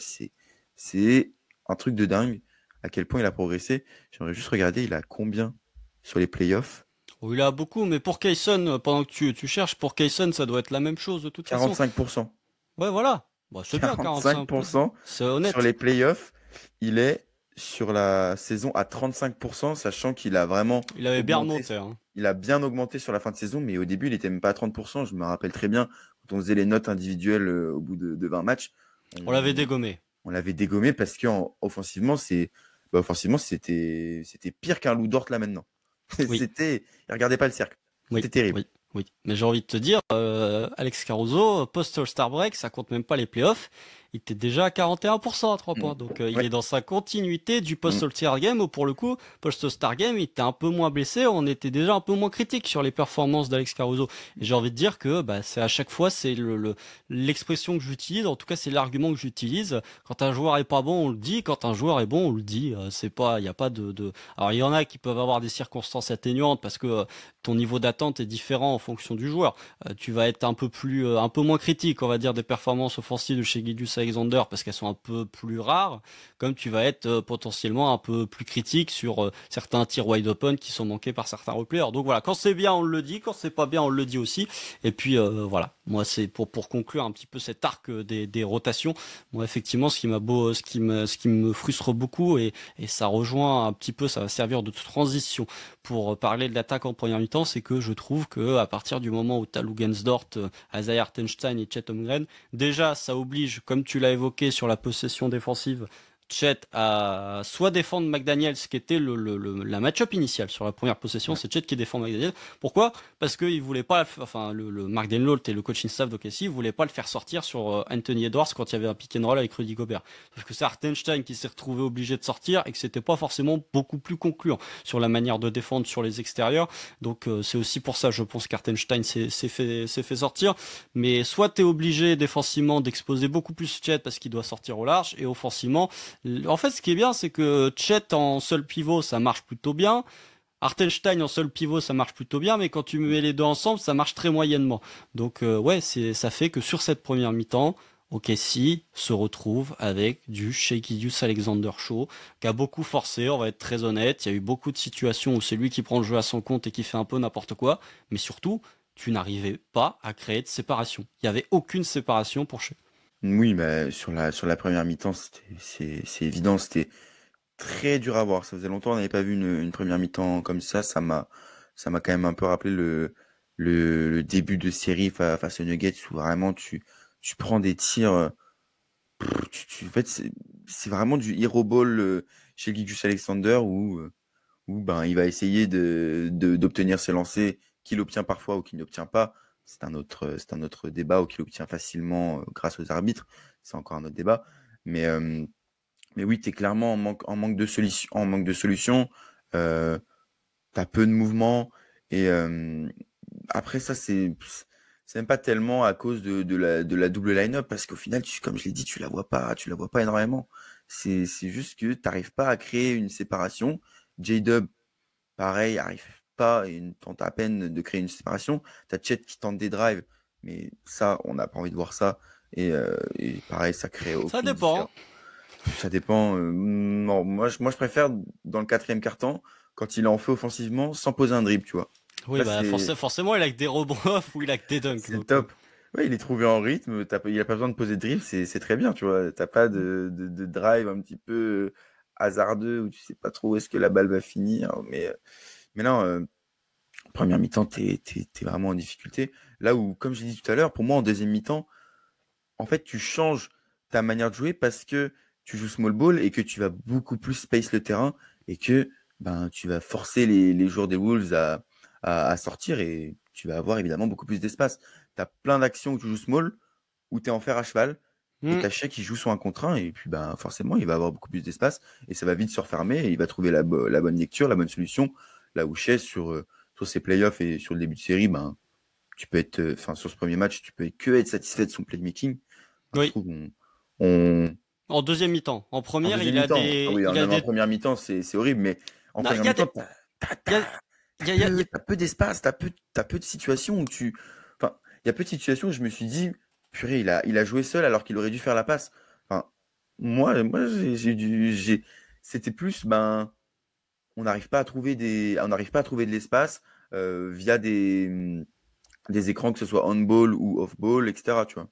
C'est un truc de dingue à quel point il a progressé. J'aimerais juste regarder, il a combien sur les playoffs? Oh, il a beaucoup, mais pour Kayson, pendant que tu cherches, pour Kayson, ça doit être la même chose de toute façon. 45%. Ouais, voilà. Bah, c'est bien, 45%. 45% C'est sur les honnête. playoffs. Il est sur la saison à 35%, sachant qu'il a vraiment Il avait bien augmenté. remonté, hein. Il a bien augmenté sur la fin de saison, mais au début, il était même pas à 30%. Je me rappelle très bien, quand on faisait les notes individuelles au bout de 20 matchs, On l'avait on, dégommé. on l'avait dégommé parce qu'offensivement, offensivement, c'était pire qu'un Lou Dort là maintenant. Oui. Il regardait pas le cercle. Oui, C'était terrible. oui, oui. Mais j'ai envie de te dire, Alex Caruso, post-All-Star Break, ça compte même pas les playoffs. Il était déjà à 41% à 3 Mm. points. Donc il est Ouais. dans sa continuité du Mm. post-All-Star Game où pour le coup, post-All-Star Game, il était un peu moins blessé. On était déjà un peu moins critique sur les performances d'Alex Caruso. Et j'ai envie de dire que bah, c'est à chaque fois, c'est l'expression que j'utilise. En tout cas, c'est l'argument que j'utilise. Quand un joueur est pas bon, on le dit. Quand un joueur est bon, on le dit. C'est pas, il n'y a pas de... Alors il y en a qui peuvent avoir des circonstances atténuantes parce que ton niveau d'attente est différent en fonction du joueur. Tu vas être un peu moins critique, on va dire, des performances offensives de chez Gilgeous Alexander parce qu'elles sont un peu plus rares, comme tu vas être potentiellement un peu plus critique sur certains tirs wide open qui sont manqués par certains replayers. Donc voilà, quand c'est bien, on le dit, quand c'est pas bien, on le dit aussi. Et puis voilà, moi c'est pour conclure un petit peu cet arc des rotations. Moi effectivement, ce qui me frustre beaucoup et ça rejoint un petit peu, ça va servir de transition pour parler de l'attaque en première mi-temps, c'est que je trouve que à partir du moment où tu as Lugensdort, Isaiah Hartenstein et Chet Holmgren, déjà ça oblige, comme tu l'as évoqué sur la possession défensive, Chet à soit défendre McDaniels, ce qui était la match-up initiale sur la première possession, Ouais. c'est Chet qui défend McDaniels. Pourquoi? Parce qu'il voulait pas, enfin le Mark Denlolt et le coaching staff d'OKC voulaient pas le faire sortir sur Anthony Edwards quand il y avait un pick and roll avec Rudy Gobert. Parce que c'est Hartenstein qui s'est retrouvé obligé de sortir et que c'était pas forcément beaucoup plus concluant sur la manière de défendre sur les extérieurs. Donc c'est aussi pour ça, je pense qu'Hartenstein s'est fait sortir. Mais soit tu es obligé défensivement d'exposer beaucoup plus Chet parce qu'il doit sortir au large, et offensivement, en fait ce qui est bien c'est que Chet en seul pivot ça marche plutôt bien. Hartenstein en seul pivot ça marche plutôt bien, mais quand tu mets les deux ensemble ça marche très moyennement. Donc ouais, ça fait que sur cette première mi-temps, OKC se retrouve avec du Shai Gilgeous-Alexander Show, qui a beaucoup forcé, on va être très honnête. Il y a eu beaucoup de situations où c'est lui qui prend le jeu à son compte et qui fait un peu n'importe quoi, mais surtout, tu n'arrivais pas à créer de séparation. Il n'y avait aucune séparation pour Shai. Oui, mais sur la première mi-temps, c'est évident. très dur à voir. Ça faisait longtemps qu'on n'avait pas vu une première mi-temps comme ça. Ça m'a quand même un peu rappelé le début de série face aux Nuggets où vraiment tu prends des tirs. En fait, c'est vraiment du hero ball chez Gilgeous Alexander où ben, il va essayer d'obtenir ses lancers qu'il obtient parfois ou qu'il n'obtient pas. C'est un autre débat ou qu'il obtient facilement grâce aux arbitres. C'est encore un autre débat. Mais, euh, mais oui, tu es clairement en manque de solution. Euh, T'as peu de mouvement. Et après, ça, c'est même pas tellement à cause de la double line-up, parce qu'au final, comme je l'ai dit, tu la vois pas énormément. C'est juste que t'arrives pas à créer une séparation. J-Dub, pareil, arrive pas et tente à peine de créer une séparation. T'as Chet qui tente des drives, mais ça, on n'a pas envie de voir ça. Et pareil, ça crée Ça aucune dépend. différence. Ça dépend. Non, moi, je préfère dans le quatrième quart-temps, quand il est en feu offensivement, sans poser un dribble, tu vois. Oui, Là, bah forcément, il a que des rebonds off ou il a que des dunks. c'est Donc, top. Ouais, il est trouvé en rythme, il a pas besoin de poser de dribble, c'est très bien, tu vois. T'as pas de drive un petit peu hasardeux où tu sais pas trop où est-ce que la balle va finir. Mais non, première mi-temps, t'es vraiment en difficulté. Là où, comme j'ai dit tout à l'heure, pour moi, en deuxième mi-temps, en fait, tu changes ta manière de jouer parce que tu joues small ball et que tu vas beaucoup plus space le terrain et que ben, tu vas forcer les joueurs des Wolves à sortir et tu vas avoir évidemment beaucoup plus d'espace. Tu as plein d'actions où tu joues small, où tu es en fer à cheval et hmm. tu as Shea qui joue sur un contre un et puis ben, forcément, il va avoir beaucoup plus d'espace et ça va vite se refermer et il va trouver la bonne lecture, la bonne solution. Là où Shea, sur ses playoffs et sur le début de série, ben, tu peux être, enfin, sur ce premier match, tu peux que être satisfait de son playmaking. Je Oui. trouve on- En deuxième mi-temps. En en première, deuxième mi-temps, ah oui, il a même en des, première mi-temps, c'est horrible, mais en non, première mi-temps, il y a, il y a, il y a- t'as peu d'espace, t'as peu de situations enfin, il y a peu de situations où je me suis dit, purée, il a joué seul alors qu'il aurait dû faire la passe. Enfin, moi, c'était plus, ben, on n'arrive pas à trouver de l'espace via des écrans, que ce soit on-ball ou off-ball, etc., tu vois.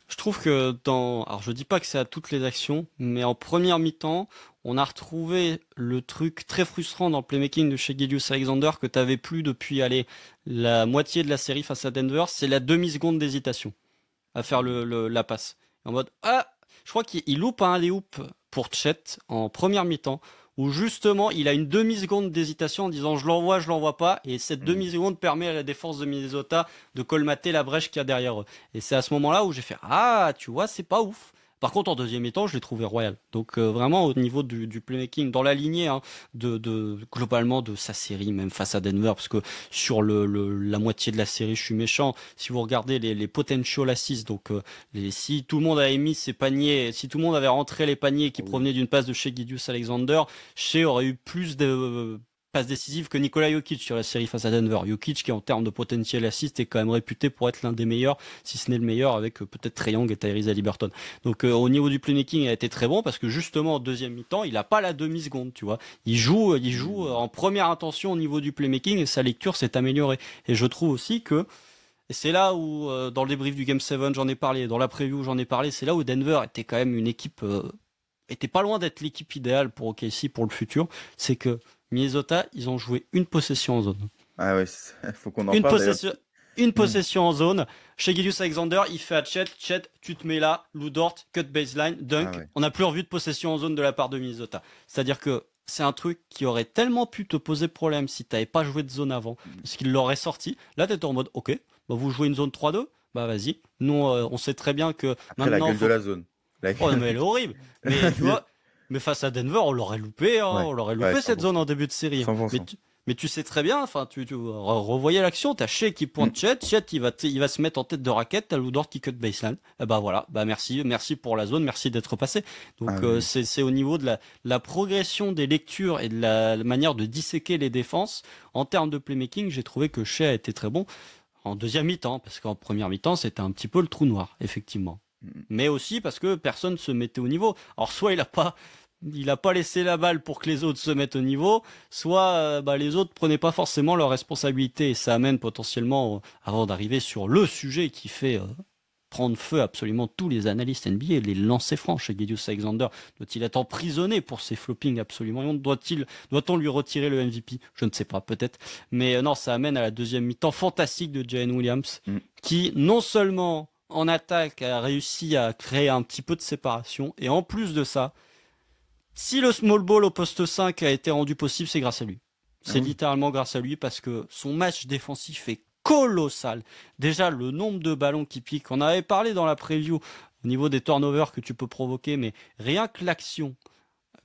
Je trouve que alors je dis pas que c'est à toutes les actions, mais en première mi-temps, on a retrouvé le truc très frustrant dans le playmaking de chez Gilgeous Alexander que t'avais plus depuis, allez, la moitié de la série face à Denver, c'est la demi-seconde d'hésitation à faire la passe. En mode, ah, je crois qu'il loupe un alley-oop pour Chet en première mi-temps, où justement il a une demi-seconde d'hésitation en disant je l'envoie pas, et cette Mm. demi-seconde permet à la défense de Minnesota de colmater la brèche qu'il y a derrière eux. Et c'est à ce moment-là où j'ai fait, ah, tu vois, c'est pas ouf. Par contre, en deuxième mi-temps, je l'ai trouvé royal. Donc vraiment au niveau du playmaking, dans la lignée hein, globalement de sa série, même face à Denver, parce que sur la moitié de la série, je suis méchant. Si vous regardez les potential assists, donc si tout le monde avait mis ses paniers, si tout le monde avait rentré les paniers qui Ah oui. provenaient d'une passe de chez Gilgeous Alexander, Shea aurait eu plus de passes décisives que Nikola Jokic sur la série face à Denver. Jokic qui en termes de potentiel assist est quand même réputé pour être l'un des meilleurs, si ce n'est le meilleur, avec peut-être Trae Young et Tyrese Haliburton. Donc au niveau du playmaking, il a été très bon parce que justement en deuxième mi-temps, il a pas la demi-seconde, tu vois. Il joue Mm. en première intention au niveau du playmaking et sa lecture s'est améliorée. Et je trouve aussi que et c'est là où, dans le débrief du Game 7, j'en ai parlé, dans la preview, j'en ai parlé, c'est là où Denver était quand même une équipe, était pas loin d'être l'équipe idéale pour OKC pour le futur. C'est que Minnesota, ils ont joué une possession en zone. Ah ouais, faut qu'on en Une parle d'ailleurs. possession, une Mm. possession en zone. Chez Gilgeous Alexander, il fait à Chet, Chet, tu te mets là, Lou Dort, cut baseline, Ah dunk. ouais. On n'a plus revu de possession en zone de la part de Minnesota. C'est-à-dire que c'est un truc qui aurait tellement pu te poser problème si t'avais pas joué de zone avant, parce qu'il l'aurait sorti. Là, t'es en mode, ok, bah vous jouez une zone 3-2, bah vas-y. Nous, on sait très bien que Après, la maintenant, gueule de faut. la zone. La Oh non, gueule- mais elle est horrible. Mais tu vois, mais face à Denver, on l'aurait loupé, hein, Ouais, on l'aurait ouais, loupé cette zone 100%. en début de série. Mais 100%. tu sais très bien, enfin, tu revoyais l'action, t'as Shea qui Mm. pointe Chet, Chet il va se mettre en tête de raquette, t'as Lou Dort qui cut baseline. Et bah voilà, bah merci pour la zone, merci d'être passé. Ah Donc oui. c'est au niveau de la progression des lectures et de la manière de disséquer les défenses en termes de playmaking, j'ai trouvé que Shea a été très bon en deuxième mi-temps, parce qu'en première mi-temps c'était un petit peu le trou noir, effectivement. Mm. Mais aussi parce que personne se mettait au niveau. Alors soit il a pas laissé la balle pour que les autres se mettent au niveau, soit bah, les autres prenaient pas forcément leurs responsabilités et ça amène potentiellement avant d'arriver sur le sujet qui fait prendre feu absolument tous les analystes NBA, les lancers francs chez Gilgeous-Alexander. Doit-il être emprisonné pour ses floppings absolument? Doit-on lui retirer le MVP? Je ne sais pas, peut-être. Mais non, ça amène à la deuxième mi-temps fantastique de Jalen Williams, qui non seulement en attaque a réussi à créer un petit peu de séparation, et en plus de ça, si le small ball au poste 5 a été rendu possible, c'est grâce à lui. C'est littéralement grâce à lui parce que son match défensif est colossal. Déjà, le nombre de ballons qui piquent, on avait parlé dans la preview au niveau des turnovers que tu peux provoquer, mais rien que l'action,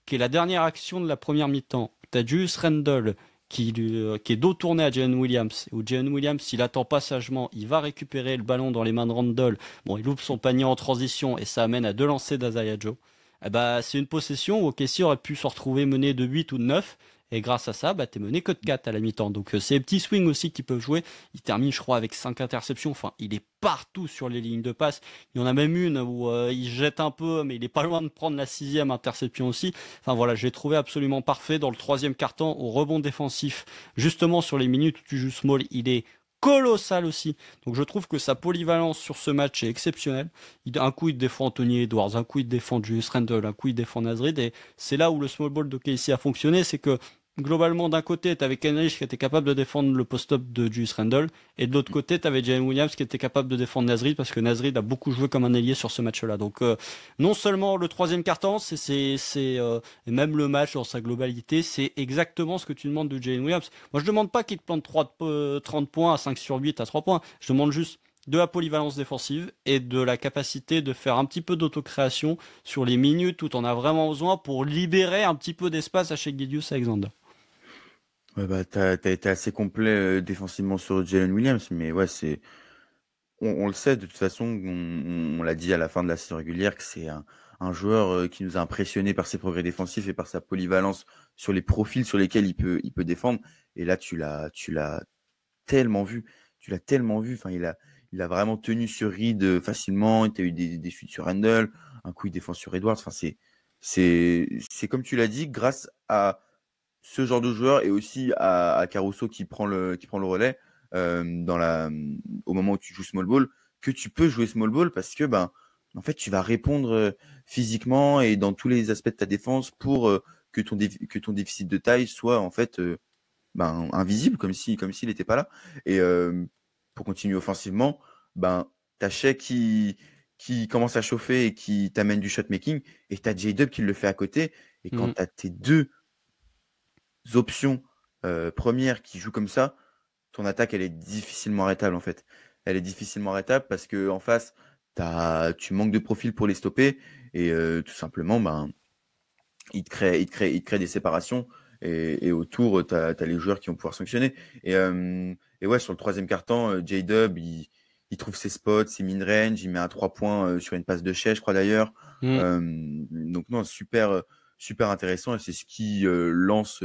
qui est la dernière action de la première mi-temps, t'as Julius Randle qui est dos tourné à Jalen Williams, où Jalen Williams, s'il attend pas sagement, il va récupérer le ballon dans les mains de Randle. Bon, il loupe son panier en transition et ça amène à 2 lancers d'Isaiah Joe. Eh bah, c'est une possession où OKC aurait pu se retrouver mené de 8 ou de 9. Et grâce à ça, bah, t'es mené que de 4 à la mi-temps. Donc, c'est les petits swings aussi qui peuvent jouer. Il termine, je crois, avec 5 interceptions. Enfin, il est partout sur les lignes de passe. Il y en a même une où il jette un peu, mais il est pas loin de prendre la 6e interception aussi. Enfin, voilà, je l'ai trouvé absolument parfait. Dans le 3e quart-temps, au rebond défensif, justement sur les minutes où tu joues small, il est colossal aussi. Donc je trouve que sa polyvalence sur ce match est exceptionnelle. Un coup il défend Anthony Edwards, un coup il défend Julius Randle, un coup il défend Nasrid, et c'est là où le small ball de KC a fonctionné, c'est que globalement d'un côté t'avais Kenrich qui était capable de défendre le post-up de Julius Randle, et de l'autre côté t'avais Jalen Williams qui était capable de défendre Nasrid, parce que Nasrid a beaucoup joué comme un ailier sur ce match-là. Donc non seulement le 3e quart-temps, et même le match dans sa globalité, c'est exactement ce que tu demandes de Jalen Williams. Moi je demande pas qu'il te plante 30 points à 5 sur 8 à 3 points, je demande juste de la polyvalence défensive et de la capacité de faire un petit peu d'autocréation sur les minutes où t'en as vraiment besoin pour libérer un petit peu d'espace à chez Gilgeous-Alexander. Ouais, bah, t'as été assez complet défensivement sur Jalen Williams, mais ouais, on le sait de toute façon, on l'a dit à la fin de la saison régulière, que c'est un joueur qui nous a impressionné par ses progrès défensifs et par sa polyvalence sur les profils sur lesquels il peut défendre. Et là, tu l'as tellement vu, Enfin, il a vraiment tenu sur Reed facilement. Il a eu des chutes sur Randle, un coup il défend sur Edwards. Enfin, c'est comme tu l'as dit, grâce à ce genre de joueur et aussi à Caruso qui prend le relais au moment où tu joues small ball, que tu peux jouer small ball parce que ben en fait tu vas répondre physiquement et dans tous les aspects de ta défense pour que ton déficit de taille soit en fait invisible comme s'il n'était pas là. Et pour continuer offensivement, ben t'as Shea qui commence à chauffer et qui t'amène du shot making, et t'as J-Dub qui le fait à côté. Et quand t'as tes deux options premières qui jouent comme ça, ton attaque elle est difficilement arrêtable en fait. Elle est difficilement arrêtable parce que en face tu manques de profil pour les stopper, et tout simplement il te crée des séparations, et autour t'as les joueurs qui vont pouvoir sanctionner. Et ouais, sur le 3e quart-temps, J-Dub il trouve ses spots, ses mid-range, il met un 3 points sur une passe de Shea, je crois d'ailleurs. Donc non, super intéressant, et c'est ce qui lance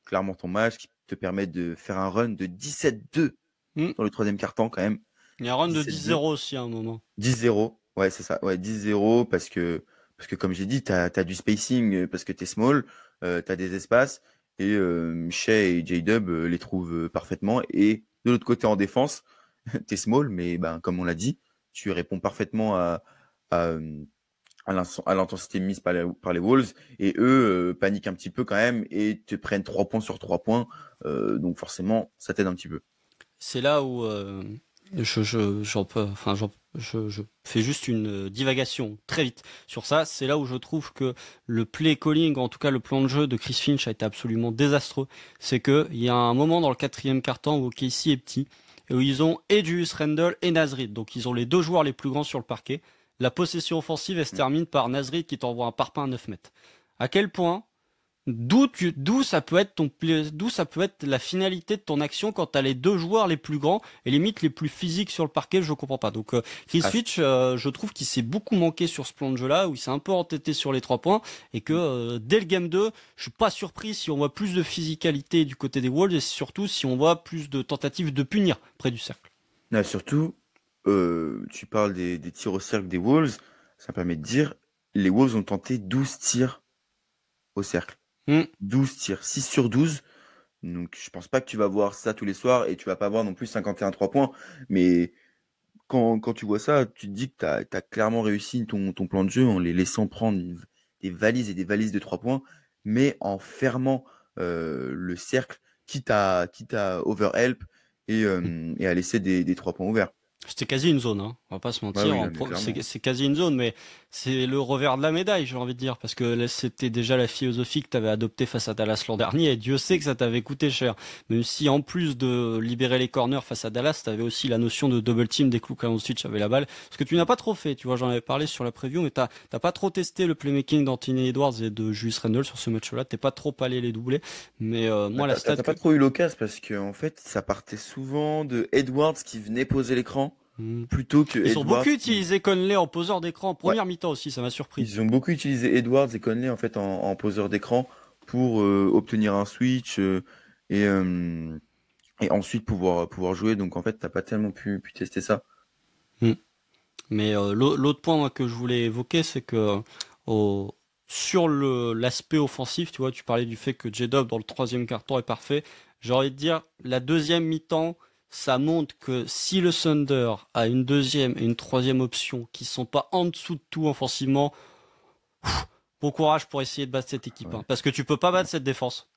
clairement ton match, qui te permet de faire un run de 17-2 dans le 3e quart-temps quand même. Il y a un run de 17-2. 10-0 aussi à un moment. 10-0, ouais, c'est ça. Ouais, 10-0 parce que comme j'ai dit, t'as du spacing parce que t'es small, t'as des espaces, et Shea et J-Dub les trouvent parfaitement. Et de l'autre côté en défense, t'es small, mais comme on l'a dit, tu réponds parfaitement à, à l'intensité mise par les Wolves, et eux paniquent un petit peu quand même et te prennent 3 points sur 3 points, donc forcément ça t'aide un petit peu. C'est là où je fais juste une divagation très vite sur ça. C'est là où je trouve que le play calling, en tout cas le plan de jeu de Chris Finch, a été absolument désastreux. C'est que il y a un moment dans le 4e quart-temps où OKC est petit, et où ils ont et Julius Randle et Nasrid. Donc ils ont les 2 joueurs les plus grands sur le parquet. La possession offensive, elle se termine par Nasrid qui t'envoie un parpaing à 9 mètres. À quel point d'où ça peut être la finalité de ton action quand t'as les 2 joueurs les plus grands et limite les plus physiques sur le parquet, je comprends pas. Donc Chris Finch, je trouve qu'il s'est beaucoup manqué sur ce plan de jeu là, où il s'est un peu entêté sur les 3 points, et que dès le game 2, je suis pas surpris si on voit plus de physicalité du côté des Wolves, et surtout si on voit plus de tentatives de punir près du cercle. Là, surtout, tu parles des tirs au cercle des Wolves, ça permet de dire les Wolves ont tenté 12 tirs au cercle. 12 tirs, 6 sur 12. Donc je pense pas que tu vas voir ça tous les soirs, et tu vas pas voir non plus 51 3 points. Mais quand tu vois ça, tu te dis que tu as clairement réussi ton plan de jeu en les laissant prendre des valises et des valises de 3 points, mais en fermant le cercle, quitte à overhelp et à laisser des 3 points ouverts. C'était quasi une zone, hein. On va pas se Bah mentir. oui, mais clairement. C'est quasi une zone, mais c'est le revers de la médaille, j'ai envie de dire, parce que là, c'était déjà la philosophie que tu avais adoptée face à Dallas l'an dernier, et Dieu sait que ça t'avait coûté cher. Même si en plus de libérer les corners face à Dallas, tu avais aussi la notion de double team dès que Luka Doncic avait la balle, ce que tu n'as pas trop fait. Tu vois, j'en avais parlé sur la preview, mais t'as pas trop testé le playmaking d'Anthony Edwards et de Julius Randle sur ce match-là. T'es pas trop allé les doubler, mais Bah, moi la stat t'as que pas trop eu l'occasion parce que en fait, ça partait souvent de Edwards qui venait poser l'écran Hmm. plutôt que Ils ont beaucoup Edwards qui. utilisé Conley en poseur d'écran en Ouais, première mi-temps aussi, ça m'a surpris. ils ont beaucoup utilisé Edwards et Conley en fait en poseur d'écran pour obtenir un switch et, euh, et ensuite pouvoir jouer. Donc en fait, t'as pas tellement pu tester ça. Hmm. Mais l'autre point moi, que je voulais évoquer, c'est que au, sur l'aspect offensif, tu vois, tu parlais du fait que J-Dub dans le troisième quart-temps est parfait. J'ai envie de dire, la deuxième mi-temps, ça montre que si le Thunder a une deuxième et une troisième option qui sont pas en dessous de tout offensivement, bon courage pour essayer de battre cette équipe, hein, Ouais. parce que tu peux pas battre cette défense.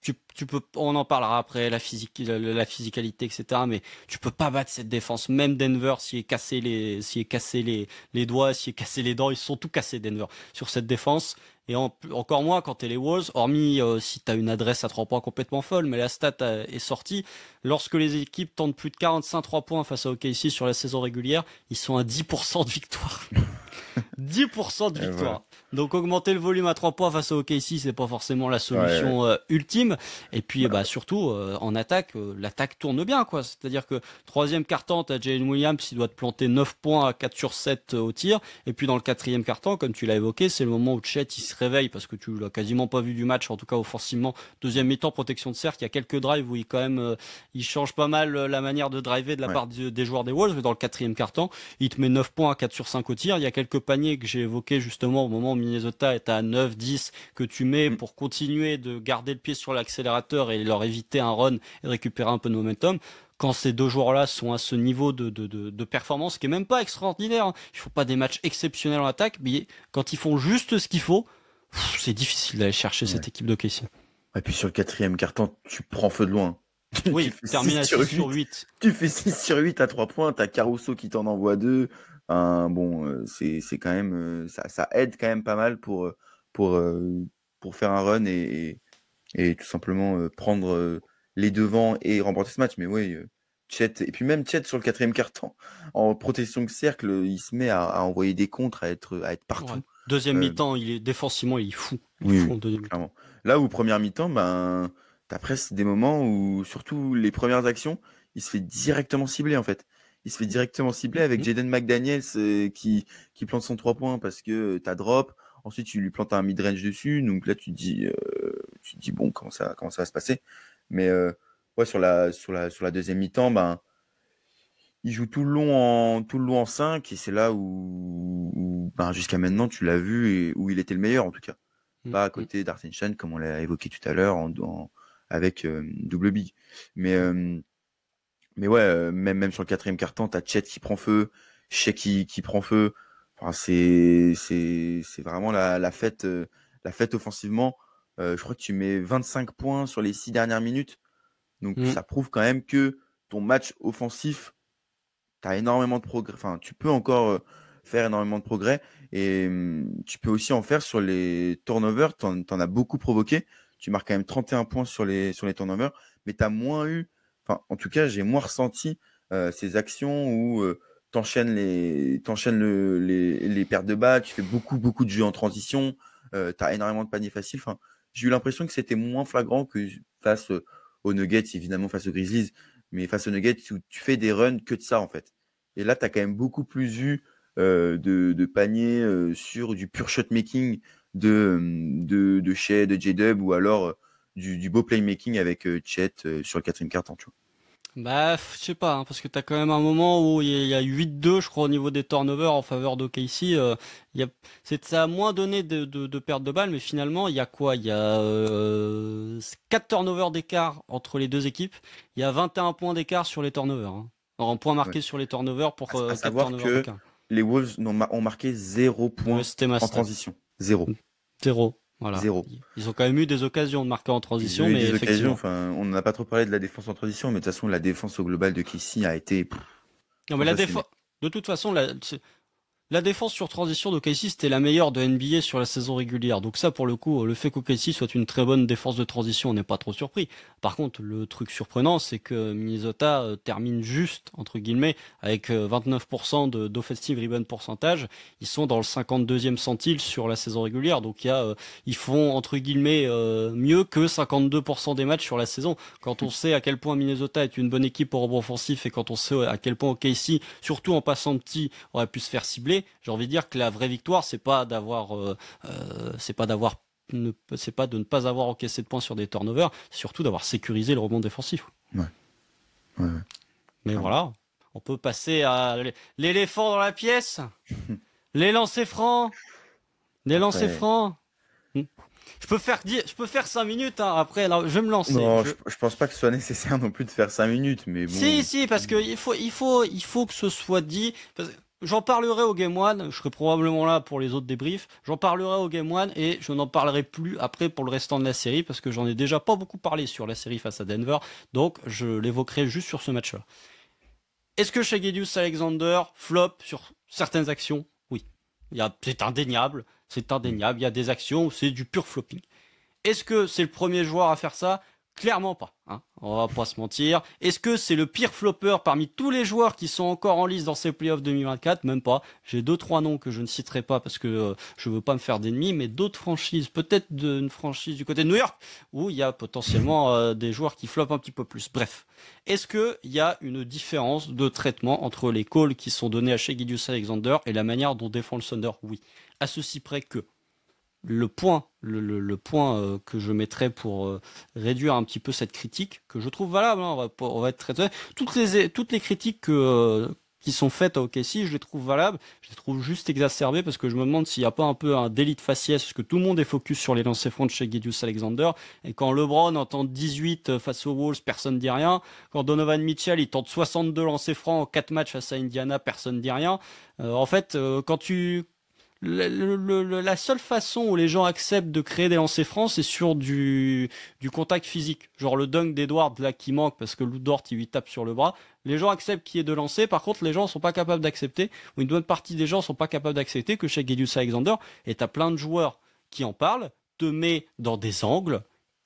Tu peux, on en parlera après, la physique, la physicalité, etc. Mais tu peux pas battre cette défense. Même Denver, s'il est cassé les doigts, s'il est cassé les dents, ils se sont tout cassés, Denver, sur cette défense. Et encore moins quand t'es les Wolves, hormis si t'as une adresse à 3 points complètement folle, mais la stat est sortie. Lorsque les équipes tentent plus de 45 3 points face à OKC sur la saison régulière, ils sont à 10% de victoire. 10% de Et voilà. victoire. Donc augmenter le volume à 3 points face au OKC, c'est pas forcément la Ouais, ouais. solution ultime. Et puis Bah, bah surtout en attaque, l'attaque tourne bien quoi. C'est-à-dire que troisième quart-temps, t'as Jalen Williams, il doit te planter 9 points à 4 sur 7 au tir. Et puis dans le quatrième quart-temps, comme tu l'as évoqué, c'est le moment où Chet il se réveille parce que tu l'as quasiment pas vu du match, en tout cas offensivement. Deuxième mi-temps, protection de cercle, il y a quelques drives où il quand même il change pas mal la manière de driver de la ouais. part des joueurs des Wolves. Mais dans le quatrième quart-temps, il te met 9 points à 4 sur 5 au tir. Il y a quelques paniers que j'ai évoqués justement au moment où Minnesota est à 9, 10, que tu mets Mm. pour continuer de garder le pied sur l'accélérateur et leur éviter un run et récupérer un peu de momentum. Quand ces deux joueurs-là sont à ce niveau de performance, qui est même pas extraordinaire, hein. Ils font pas des matchs exceptionnels en attaque, mais quand ils font juste ce qu'il faut, c'est difficile d'aller chercher Ouais. cette équipe de Casey. Et puis sur le quatrième carton, tu prends feu de loin. Tu Oui, fais 6 termine à sur 6 sur 8. 8. Tu fais 6 sur 8 à 3 points. T'as Caruso qui t'en envoie 2. Bon, c'est quand même, ça aide quand même pas mal pour, euh, pour faire un run et tout simplement prendre les devants et remporter ce match. Mais oui, Chet, et puis même Chet sur le quatrième carton, en protection de cercle, il se met à envoyer des contres, à être Ouais. partout. Deuxième Euh, mi-temps, il est défensivement, il est fou. Il est oui, fou oui, en deuxième mi-temps. clairement. Là où première mi-temps, ben, t'as presque des moments où, surtout les premières actions, il se fait directement cibler en fait. Il se fait directement cibler avec Mhm. Jaden McDaniels qui plante son 3 points parce que t'as drop. Ensuite, tu lui plantes un mid-range dessus. Donc là, tu te dis bon, comment ça va se passer. Mais ouais, sur la deuxième mi-temps, ben, il joue tout le long en 5 et c'est là où, ben, jusqu'à maintenant, tu l'as vu et où il était le meilleur en tout cas pas à Mhm. côté d'Arsenal, comme on l'a évoqué tout à l'heure, avec double big. Mais, euh, mais ouais, même sur le quatrième carton, t'as Chet qui prend feu, Shea qui prend feu. Enfin, c'est vraiment la fête offensivement. Je crois que tu mets 25 points sur les 6 dernières minutes. Donc Mhm. ça prouve quand même que ton match offensif, t'as énormément de progrès. Enfin, tu peux encore faire énormément de progrès et tu peux aussi en faire sur les turnovers. T'en as beaucoup provoqué. Tu marques quand même 31 points sur les turnovers, mais t'as moins eu. Enfin, en tout cas, j'ai moins ressenti ces actions où t'enchaînes les pertes de balles, tu fais beaucoup, beaucoup de jeux en transition, t'as énormément de paniers faciles. Enfin, j'ai eu l'impression que c'était moins flagrant que face aux Nuggets, évidemment face aux Grizzlies, mais face aux Nuggets où tu fais des runs que de ça en fait. Et là, tu as quand même beaucoup plus eu de paniers sur du pur shot making de Shea, de J-Dub ou alors du beau playmaking avec Chet sur le quatrième quart-temps, tu vois. Bah, je sais pas, hein, parce que t'as quand même un moment où il y a 8-2, je crois, au niveau des turnovers en faveur d'OKC. Ça a moins donné de pertes de balles, mais finalement, il y a quoi? Il y a 4 turnovers d'écart entre les deux équipes. Il y a 21 points d'écart sur les turnovers, hein. En points Ouais. marqués sur les turnovers pour À 4 savoir turnovers que d'écart. les Wolves ont marqué 0 points Ouais, c'était ma en stat. transition. 0. 0. Voilà. 0. Ils ont quand même eu des occasions de marquer en Ils ont transition, eu mais des occasions. effectivement. Enfin, on n'a pas trop parlé de la défense en transition, mais de toute façon, la défense au global de KC a été Non, mais la sensationnelle. défense. De toute façon, la défense sur transition d'OKC, c'était la meilleure de NBA sur la saison régulière. Donc ça, pour le coup, le fait qu'OKC soit une très bonne défense de transition, on n'est pas trop surpris. Par contre, le truc surprenant, c'est que Minnesota termine juste, entre guillemets, avec 29% d'offensive rebound pourcentage. Ils sont dans le 52e centile sur la saison régulière. Donc ils font, entre guillemets, mieux que 52% des matchs sur la saison. Quand on sait à quel point Minnesota est une bonne équipe au rebond offensif et quand on sait à quel point OKC, surtout en passant petit, aurait pu se faire cibler, j'ai envie de dire que la vraie victoire, c'est pas c'est pas de ne pas avoir encaissé de points sur des turnovers, c'est surtout d'avoir sécurisé le rebond défensif. Ouais. Ouais. Mais Clairement. voilà, on peut passer à l'éléphant dans la pièce, les lancers francs, les lancers Après, francs. Je peux faire 5 minutes, hein. Après, là, je vais me lancer. non, je pense pas que ce soit nécessaire non plus de faire 5 minutes, mais bon. Si, parce que il faut que ce soit dit. J'en parlerai au Game One, je serai probablement là pour les autres débriefs. J'en parlerai au Game One et je n'en parlerai plus après pour le restant de la série parce que j'en ai déjà pas beaucoup parlé sur la série face à Denver. Donc je l'évoquerai juste sur ce match-là. Est-ce que Shai Gilgeous-Alexander flop sur certaines actions? Oui. C'est indéniable. C'est indéniable. Il y a des actions où c'est du pur flopping. Est-ce que c'est le premier joueur à faire ça? Clairement pas, hein. On va pas se mentir. Est-ce que c'est le pire flopper parmi tous les joueurs qui sont encore en lice dans ces playoffs 2024? Même pas. J'ai 2-3 noms que je ne citerai pas parce que je veux pas me faire d'ennemis, mais d'autres franchises, peut-être une franchise du côté de New York, où il y a potentiellement des joueurs qui floppent un petit peu plus. Bref. Est-ce qu'il y a une différence de traitement entre les calls qui sont donnés à Shai Gilgeous-Alexander et la manière dont défend le Thunder? Oui. À ceci près que le point que je mettrais pour réduire un petit peu cette critique, que je trouve valable, hein, on va être très honnête. Toutes les critiques qui sont faites à OKC, je les trouve valables, je les trouve juste exacerbées parce que je me demande s'il n'y a pas un peu un délit de faciès, parce que tout le monde est focus sur les lancers francs de Shai Gilgeous-Alexander, et quand LeBron en tente 18 face aux Wolves, personne ne dit rien. Quand Donovan Mitchell, il tente 62 lancers francs en 4 matchs face à Indiana, personne ne dit rien. En fait, la seule façon où les gens acceptent de créer des lancers francs, c'est sur du contact physique. Genre le dunk d'Edwards là qui manque parce que Lou Dort il lui tape sur le bras. Les gens acceptent qu'il y ait de lancer. Par contre, les gens sont pas capables d'accepter, ou une bonne partie des gens sont pas capables d'accepter que Shai Gilgeous-Alexander, et t'as plein de joueurs qui en parlent, te met dans des angles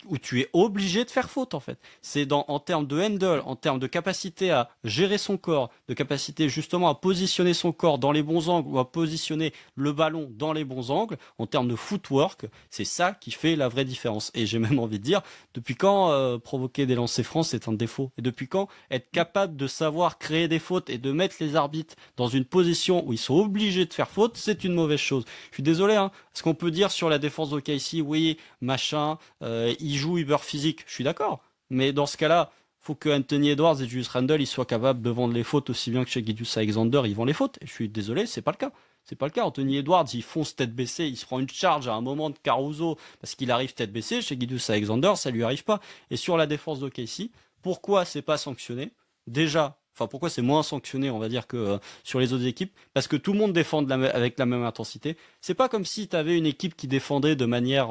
où tu es obligé de faire faute en fait. C'est en termes de handle, en termes de capacité à gérer son corps, de capacité justement à positionner son corps dans les bons angles ou à positionner le ballon dans les bons angles, en termes de footwork, c'est ça qui fait la vraie différence. Et j'ai même envie de dire, depuis quand provoquer des lancers francs c'est un défaut? Et depuis quand être capable de savoir créer des fautes et de mettre les arbitres dans une position où ils sont obligés de faire faute, c'est une mauvaise chose. Je suis désolé, hein. Ce qu'on peut dire sur la défense d'OKC, oui, machin, il joue Uber physique, je suis d'accord. Mais dans ce cas-là, faut que Anthony Edwards et Julius Randle ils soient capables de vendre les fautes aussi bien que chez Gilgeous-Alexander, ils vendent les fautes. Et je suis désolé, c'est pas le cas. C'est pas le cas. Anthony Edwards, il fonce tête baissée, il se prend une charge à un moment de Caruso parce qu'il arrive tête baissée. Chez Gilgeous-Alexander, ça lui arrive pas. Et sur la défense d'OKC, pourquoi c'est pas sanctionné? Déjà, enfin pourquoi c'est moins sanctionné, on va dire, que sur les autres équipes? Parce que tout le monde défend avec la même intensité. C'est pas comme si t'avais une équipe qui défendait de manière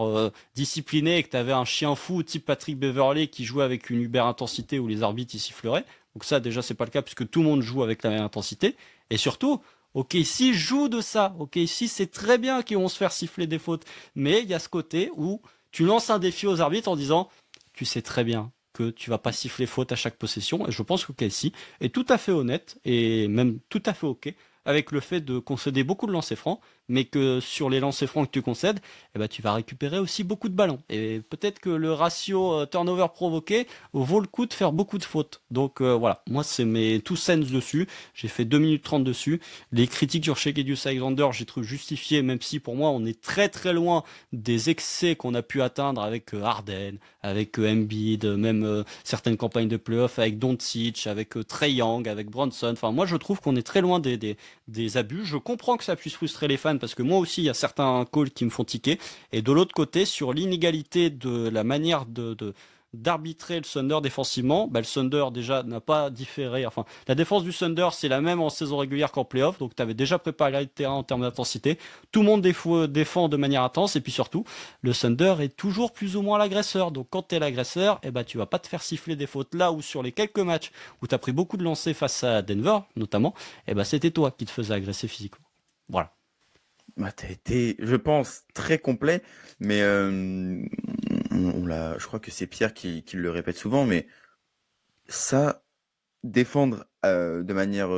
disciplinée et que t'avais un chien fou type Patrick Beverley qui jouait avec une uber intensité où les arbitres y siffleraient. Donc ça déjà c'est pas le cas puisque tout le monde joue avec la même intensité. Et surtout, OKC joue de ça. OKC c'est très bien qu'ils vont se faire siffler des fautes. Mais il y a ce côté où tu lances un défi aux arbitres en disant tu sais très bien que tu vas pas siffler faute à chaque possession. Et je pense que Kelsey est tout à fait honnête et même tout à fait ok avec le fait de concéder beaucoup de lancers francs, mais que sur les lancers francs que tu concèdes, eh ben, tu vas récupérer aussi beaucoup de ballons. Et peut-être que le ratio turnover provoqué vaut le coup de faire beaucoup de fautes. Donc voilà, moi c'est mes 2 cents dessus. J'ai fait 2 minutes 30 dessus. Les critiques sur Shai Gilgeous-Alexander, j'ai trouvé justifiées, même si pour moi on est très très loin des excès qu'on a pu atteindre avec Harden, avec Embiid, même certaines campagnes de playoffs avec Doncic, avec Trae Young, avec Brunson. Enfin moi je trouve qu'on est très loin des abus. Je comprends que ça puisse frustrer les fans parce que moi aussi il y a certains calls qui me font tiquer. Et de l'autre côté, sur l'inégalité de la manière d'arbitrer le Thunder défensivement. Bah, le Thunder déjà n'a pas différé. Enfin, la défense du Thunder c'est la même en saison régulière qu'en playoff, donc tu avais déjà préparé le terrain en termes d'intensité. Tout le monde défend de manière intense, et puis surtout, le Thunder est toujours plus ou moins l'agresseur. Donc quand tu es l'agresseur, eh ben, tu vas pas te faire siffler des fautes là où sur les quelques matchs où tu as pris beaucoup de lancers face à Denver notamment, eh ben, c'était toi qui te faisais agresser physiquement. Voilà. Bah, t'as été, je pense, très complet, mais je crois que c'est Pierre qui le répète souvent, mais ça, défendre de manière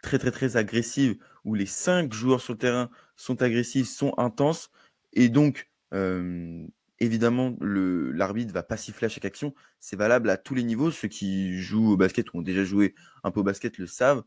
très très très agressive, où les 5 joueurs sur le terrain sont agressifs, sont intenses, et donc évidemment l'arbitre va pas siffler à chaque action. C'est valable à tous les niveaux. Ceux qui jouent au basket ou ont déjà joué un peu au basket le savent.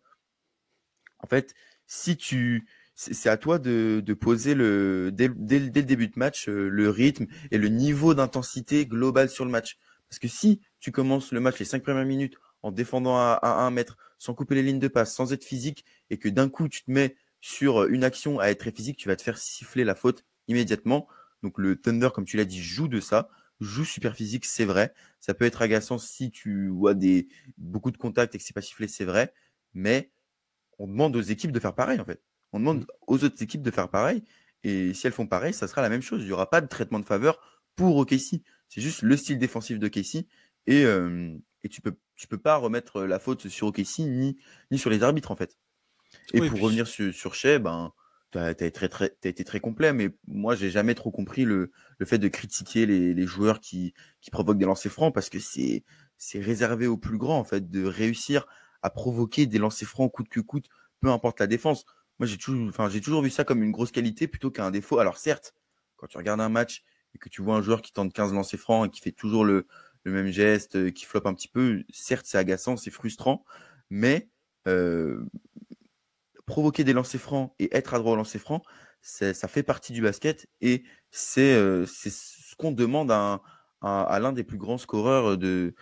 En fait, c'est à toi de poser dès le début de match le rythme et le niveau d'intensité global sur le match. Parce que si tu commences le match les 5 premières minutes en défendant à 1 mètre, sans couper les lignes de passe, sans être physique, et que d'un coup tu te mets sur une action à être très physique, tu vas te faire siffler la faute immédiatement. Donc le Thunder, comme tu l'as dit, joue de ça, joue super physique, c'est vrai. Ça peut être agaçant si tu vois beaucoup de contacts et que c'est pas sifflé, c'est vrai. Mais on demande aux équipes de faire pareil, en fait. On demande aux autres équipes de faire pareil. Et si elles font pareil, ça sera la même chose. Il n'y aura pas de traitement de faveur pour OKC. C'est juste le style défensif d'OKC. Et tu peux pas remettre la faute sur OKC ni sur les arbitres, en fait. Et Oui, pour revenir sur Shai, ben, t'as été très complet, mais moi, j'ai jamais trop compris le fait de critiquer les joueurs qui provoquent des lancers francs, parce que c'est réservé aux plus grands, en fait, de réussir à provoquer des lancers francs coûte que coûte, peu importe la défense. Moi, j'ai toujours vu ça comme une grosse qualité plutôt qu'un défaut. Alors, certes, quand tu regardes un match et que tu vois un joueur qui tente 15 lancers francs et qui fait toujours le même geste, qui floppe un petit peu, certes, c'est agaçant, c'est frustrant, mais euh, provoquer des lancers francs et être adroit au lancer franc, ça fait partie du basket, et c'est ce qu'on demande à l'un des plus grands scoreurs de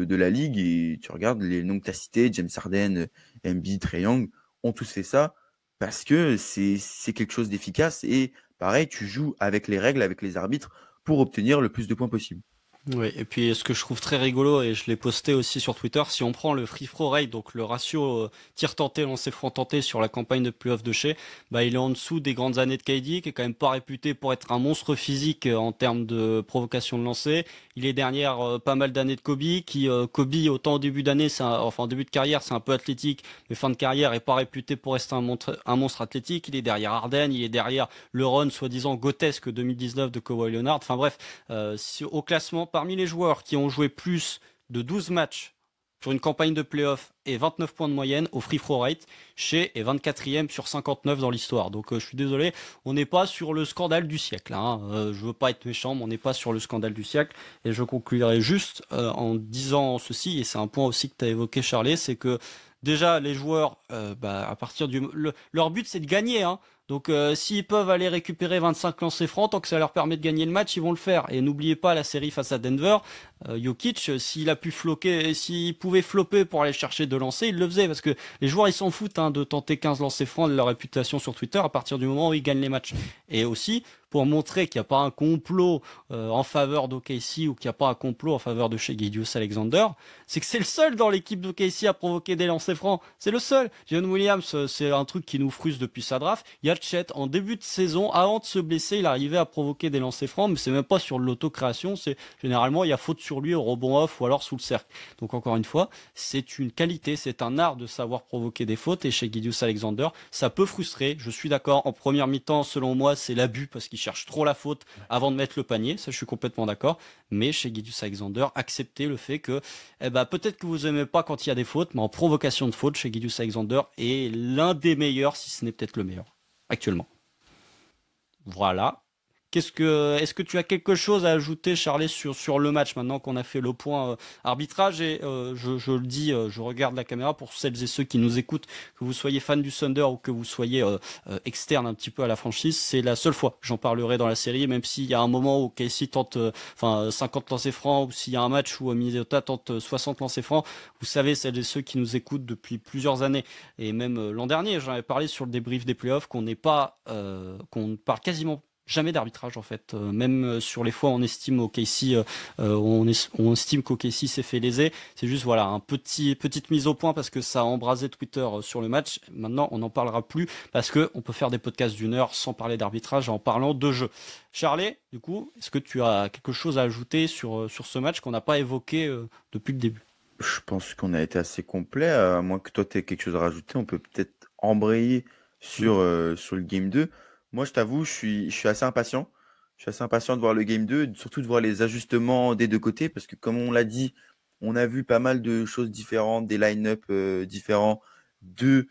la ligue. Et tu regardes les noms que tu as cités, James Harden, Embiid, Trae Young, ont tous fait ça parce que c'est quelque chose d'efficace. Et pareil, tu joues avec les règles, avec les arbitres, pour obtenir le plus de points possible. oui, et puis ce que je trouve très rigolo, et je l'ai posté aussi sur Twitter, si on prend le free throw rate, donc le ratio tir tenté, lancer franc tenté sur la campagne de playoff de Shea, bah il est en dessous des grandes années de KD, qui est quand même pas réputé pour être un monstre physique en termes de provocation de lancer. Il est derrière pas mal d'années de Kobe, Kobe autant au début d'année, enfin en début de carrière c'est un peu athlétique, mais fin de carrière est pas réputé pour rester un monstre athlétique. Il est derrière Harden, il est derrière le run soi-disant grotesque 2019 de Kawhi Leonard. Enfin bref, au classement, parmi les joueurs qui ont joué plus de 12 matchs sur une campagne de playoff et 29 points de moyenne au free throw rate, Shea est 24e sur 59 dans l'histoire. Donc je suis désolé, on n'est pas sur le scandale du siècle. Je veux pas être méchant, mais on n'est pas sur le scandale du siècle. Et je conclurai juste en disant ceci, et c'est un point aussi que tu as évoqué, Charlie, c'est que déjà les joueurs, à partir leur but c'est de gagner, hein. Donc s'ils peuvent aller récupérer 25 lancers francs, tant que ça leur permet de gagner le match, ils vont le faire. Et n'oubliez pas la série face à Denver, Jokic, s'il a pu floquer, s'il pouvait flopper pour aller chercher 2 lancers, il le faisait, parce que les joueurs ils s'en foutent de tenter 15 lancers francs de leur réputation sur Twitter à partir du moment où ils gagnent les matchs. Et aussi, pour montrer qu'il n'y a pas un complot en faveur d'OKC, ou qu'il n'y a pas un complot en faveur de Shai Gilgeous-Alexander, c'est que c'est le seul dans l'équipe d'OKC à provoquer des lancers francs. C'est le seul. Jalen Williams, c'est un truc qui nous frustre depuis sa draft. Il y a Chet, en début de saison, avant de se blesser, il arrivait à provoquer des lancers francs, mais c'est même pas sur l'autocréation, c'est généralement il y a faute sur lui au rebond off ou alors sous le cercle. Donc encore une fois, c'est une qualité, c'est un art de savoir provoquer des fautes, et chez Gilgeous-Alexander, ça peut frustrer, je suis d'accord. En première mi-temps, selon moi, c'est l'abus parce qu'il cherche trop la faute avant de mettre le panier, ça je suis complètement d'accord. Mais chez Gilgeous-Alexander, acceptez le fait que peut-être que vous aimez pas quand il y a des fautes, mais en provocation de faute, chez Gilgeous-Alexander est l'un des meilleurs, si ce n'est peut-être le meilleur actuellement. Voilà. Est-ce que tu as quelque chose à ajouter, Charlet, sur le match, maintenant qu'on a fait le point arbitrage? Et je le dis, je regarde la caméra pour celles et ceux qui nous écoutent, que vous soyez fan du Thunder ou que vous soyez externe un petit peu à la franchise, c'est la seule fois que j'en parlerai dans la série, même s'il y a un moment où Casey tente 50 lancers francs, ou s'il y a un match où Minnesota tente 60 lancers francs. Vous savez, celles et ceux qui nous écoutent depuis plusieurs années, et même l'an dernier, j'en avais parlé sur le débrief des playoffs, qu'on ne parle quasiment jamais d'arbitrage en fait. Même sur les fois où on estime OKC, on estime qu'OKC s'est fait léser. C'est juste voilà petite mise au point parce que ça a embrasé Twitter sur le match. Maintenant, on n'en parlera plus parce que on peut faire des podcasts d'une heure sans parler d'arbitrage en parlant de jeu. Charlie, du coup, est-ce que tu as quelque chose à ajouter sur ce match qu'on n'a pas évoqué depuis le début? Je pense qu'on a été assez complet. À moins que toi, tu aies quelque chose à rajouter, on peut peut-être embrayer Hmm. sur le Game 2. Moi, je t'avoue, je suis assez impatient. Je suis assez impatient de voir le Game 2, surtout de voir les ajustements des deux côtés, parce que comme on l'a dit, on a vu pas mal de choses différentes, des line-up différents, deux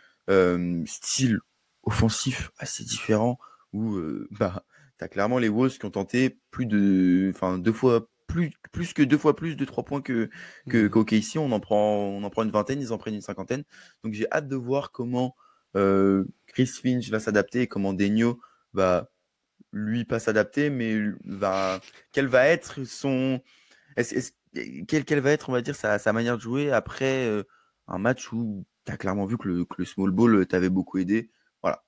styles offensifs assez différents, où bah, tu as clairement les Wolves qui ont tenté enfin, plus que deux fois plus de 3 points Hmm. qu'OKC, on en prend une vingtaine, ils en prennent une cinquantaine. Donc j'ai hâte de voir comment Chris Finch va s'adapter et comment Denio va lui pas s'adapter, mais quelle va être est-ce- est-ce- quelle va être, on va dire, sa manière de jouer après un match où tu as clairement vu que le small ball t'avait beaucoup aidé. Voilà.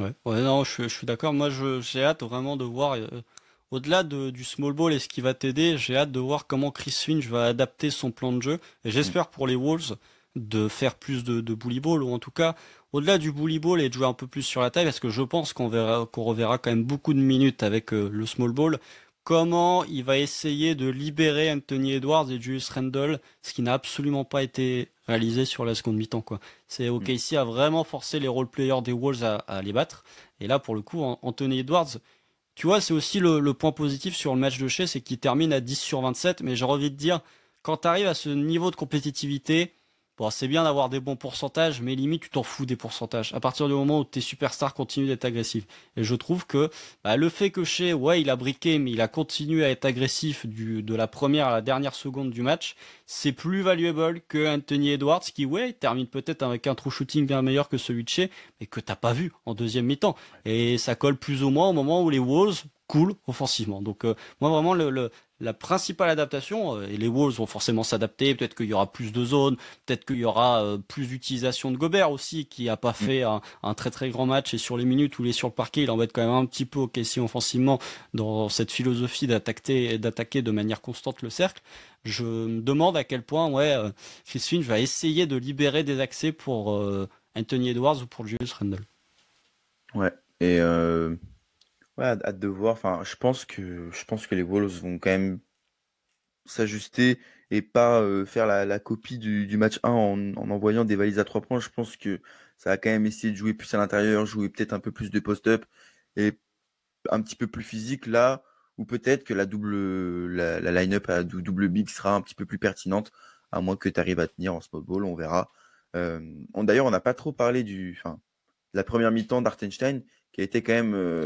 Ouais, ouais, non, je suis d'accord. Moi, j'ai hâte vraiment de voir, au-delà du small ball et ce qui va t'aider, j'ai hâte de voir comment Chris Finch va adapter son plan de jeu. Et Mm. j'espère pour les Wolves de faire plus de bully ball, ou en tout cas, au-delà du bully ball et de jouer un peu plus sur la taille, parce que je pense qu'on reverra quand même beaucoup de minutes avec le small ball. Comment il va essayer de libérer Anthony Edwards et Julius Randle, ce qui n'a absolument pas été réalisé sur la seconde mi-temps, quoi. C'est Mm. OKC a vraiment forcé les role-players des Wolves à les battre. Et là, pour le coup, Anthony Edwards, tu vois, c'est aussi le point positif sur le match de chez, c'est qu'il termine à 10 sur 27. Mais j'ai envie de dire, quand tu arrives à ce niveau de compétitivité, bon, c'est bien d'avoir des bons pourcentages, mais limite, tu t'en fous des pourcentages. À partir du moment où tes superstars continuent d'être agressifs. Et je trouve que bah, le fait que Shea, ouais, il a briqué, mais il a continué à être agressif de la première à la dernière seconde du match, c'est plus valuable que Anthony Edwards, qui, ouais, il termine peut-être avec un true shooting bien meilleur que celui de Shea, mais que t'as pas vu en deuxième mi-temps. Et ça colle plus ou moins au moment où les Wolves coulent offensivement. Donc moi vraiment la principale adaptation, et les Wolves vont forcément s'adapter, peut-être qu'il y aura plus de zones, peut-être qu'il y aura plus d'utilisation de Gobert aussi, qui a pas Mm. fait un très très grand match, et sur les minutes où il est sur le parquet, il embête quand même un petit peu OKC offensivement dans cette philosophie d'attaquer de manière constante le cercle. Je me demande à quel point ouais, Chris Finch va essayer de libérer des accès pour Anthony Edwards ou pour Julius Randle. Ouais. Et ouais, hâte de voir. Enfin, je pense que les Wolves vont quand même s'ajuster et pas faire la copie du match 1 en envoyant des valises à 3 points. Je pense que ça va quand même essayer de jouer plus à l'intérieur, jouer peut-être un peu plus de post-up et un petit peu plus physique là, ou peut-être que la line-up à double big sera un petit peu plus pertinente, à moins que tu arrives à tenir en small ball, on verra. D'ailleurs, on n'a pas trop parlé enfin, de la première mi-temps d'Artenstein, qui était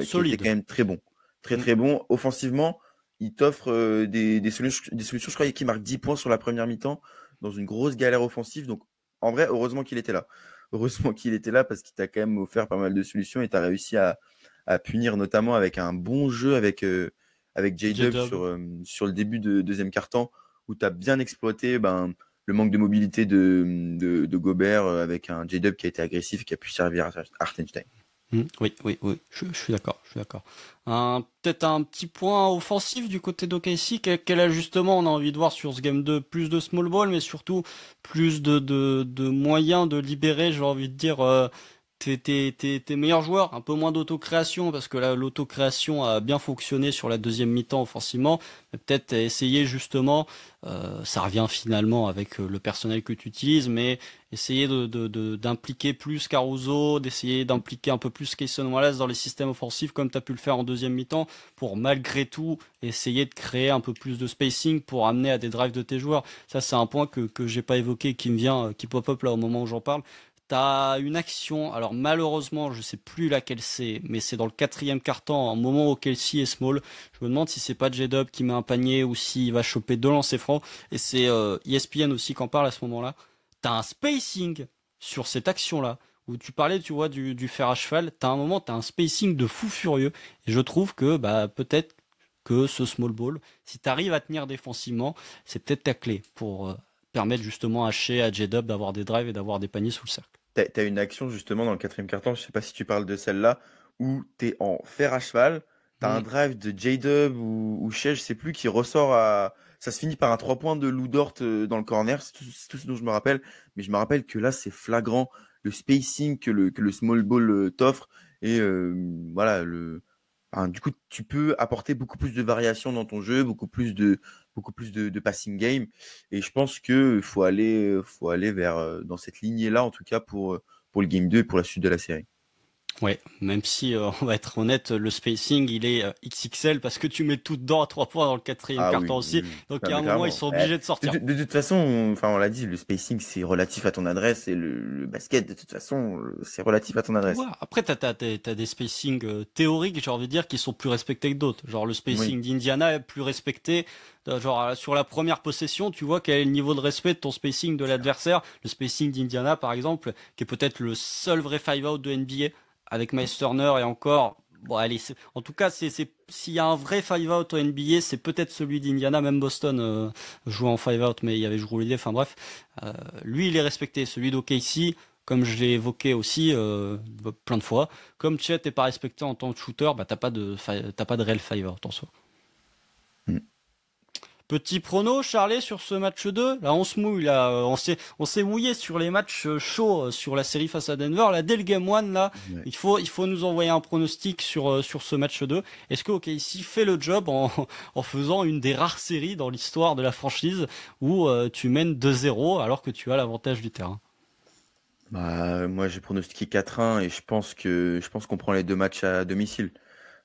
Solide. quand même très bon. Très Mm. très bon. Offensivement, il t'offre des solutions. Je croyais qu'il marque 10 points sur la première mi-temps dans une grosse galère offensive. Donc, en vrai, heureusement qu'il était là. Heureusement qu'il était là parce qu'il t'a quand même offert pas mal de solutions et t'as réussi à punir notamment avec un bon jeu avec J-Dub J-Dub. sur le début de deuxième quart-temps où tu as bien exploité le manque de mobilité de Gobert avec un J-Dub qui a été agressif et qui a pu servir à Hartenstein. Oui, oui, oui, je suis d'accord, je suis d'accord. Peut-être un petit point offensif du côté d'OKC. Quel ajustement on a envie de voir sur ce game 2? Plus de small ball, mais surtout plus de moyens de libérer, j'ai envie de dire, tes meilleurs joueurs. Un peu moins d'autocréation, parce que là, l'autocréation a bien fonctionné sur la deuxième mi-temps offensivement. Mais peut-être essayer justement, ça revient finalement avec le personnel que tu utilises, mais essayer d'impliquer plus Caruso, d'essayer d'impliquer un peu plus Cason Wallace dans les systèmes offensifs comme tu as pu le faire en deuxième mi-temps pour malgré tout essayer de créer un peu plus de spacing pour amener à des drives de tes joueurs. Ça c'est un point que j'ai pas évoqué qui me vient, qui pop up là au moment où j'en parle. T'as une action, alors malheureusement je sais plus laquelle c'est, mais c'est dans le quatrième quart-temps, un moment où Kelsey est small. Je me demande si c'est pas J-Dub qui met un panier ou s'il va choper deux lancers francs. Et c'est ESPN aussi qui en parle à ce moment-là. T'as un spacing sur cette action-là, où tu parlais, tu vois, du fer à cheval, t'as un moment, t'as un spacing de fou furieux, et je trouve que, bah, peut-être que ce small ball, si t'arrives à tenir défensivement, c'est peut-être ta clé pour permettre justement à Shea, à J-Dub d'avoir des drives et d'avoir des paniers sous le cercle. t'as une action justement dans le quatrième quart-temps, je sais pas si tu parles de celle-là, où tu es en fer à cheval, tu as un Mm. drive de J-Dub ou Shea, je sais plus, qui ressort à. Ça se finit par un 3 points de Lou Dort dans le corner, c'est tout ce dont je me rappelle. Mais je me rappelle que là, c'est flagrant, le spacing que le small ball t'offre. Et voilà, enfin, du coup, tu peux apporter beaucoup plus de variation dans ton jeu, beaucoup plus de passing game. Et je pense qu'il faut aller vers, dans cette lignée-là, en tout cas, pour le Game 2 et pour la suite de la série. Ouais, même si on va être honnête, le spacing il est XXL parce que tu mets tout dedans à 3 points dans le quatrième Ah quart-temps oui, oui, aussi. oui. Donc il Ah, y a un mais moment ils clairement. sont obligés de sortir. De toute façon, enfin, on l'a dit, le spacing, c'est relatif à ton adresse et le basket, de toute façon, c'est relatif à ton Ouais, adresse. après, t'as des spacings théoriques, j'ai envie de dire, qui sont plus respectés que d'autres. Genre, le Oui. spacing d'Indiana est plus respecté. Genre, sur la première possession, tu vois quel est le niveau de respect de ton spacing de l'adversaire. Le spacing d'Indiana, par exemple, qui est peut-être le seul vrai five-out de NBA, avec Miles Turner et encore. Bon, allez, en tout cas, s'il y a un vrai five-out au NBA, c'est peut-être celui d'Indiana. Même Boston jouait en five-out, mais il y avait Jrue Holiday. Enfin bref, euh, lui, il est respecté. Celui d'OKC, comme je l'ai évoqué aussi plein de fois, comme Chet est pas respecté en tant que shooter, bah t'as pas de réel five-out en soi. Mm. Petit prono, Charlet, sur ce match 2. Là, on se mouille, là. On s'est mouillé sur les matchs chauds sur la série face à Denver. Là, dès le game 1, là, Ouais. il faut nous envoyer un pronostic sur ce match 2. Est-ce que OKC fait le job en faisant une des rares séries dans l'histoire de la franchise où tu mènes 2-0 alors que tu as l'avantage du terrain? Bah, moi, j'ai pronostiqué 4-1 et je pense qu'on prend les deux matchs à domicile.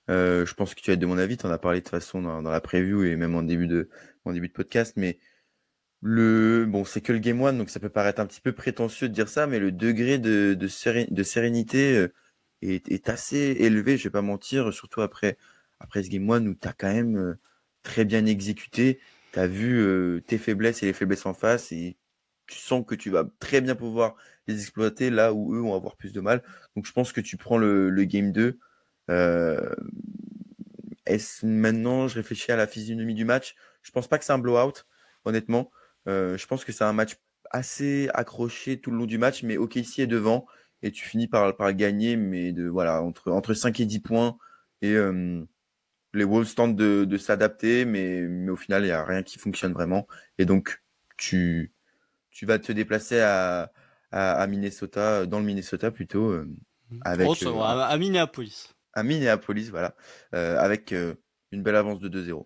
Je pense que tu as de mon avis, tu en as parlé de toute façon dans la preview et même en début de podcast, mais bon, c'est que le Game 1, donc ça peut paraître un petit peu prétentieux de dire ça, mais le degré de sérénité est assez élevé, je vais pas mentir, surtout après ce Game 1 où tu as quand même très bien exécuté, tu as vu tes faiblesses et les faiblesses en face et tu sens que tu vas très bien pouvoir les exploiter là où eux vont avoir plus de mal. Donc je pense que tu prends le Game 2. Euh, Maintenant, je réfléchis à la physionomie du match. Je pense pas que c'est un blowout, honnêtement. Je pense que c'est un match assez accroché tout le long du match, mais OKC est devant et tu finis par gagner, mais voilà, entre 5 et 10 points. Et les Wolves tentent de s'adapter, mais au final, il n'y a rien qui fonctionne vraiment. Et donc, tu, tu vas te déplacer à Minnesota, dans le Minnesota plutôt, Oh, avec ça va, à Minneapolis. à Minneapolis, voilà, avec une belle avance de 2-0.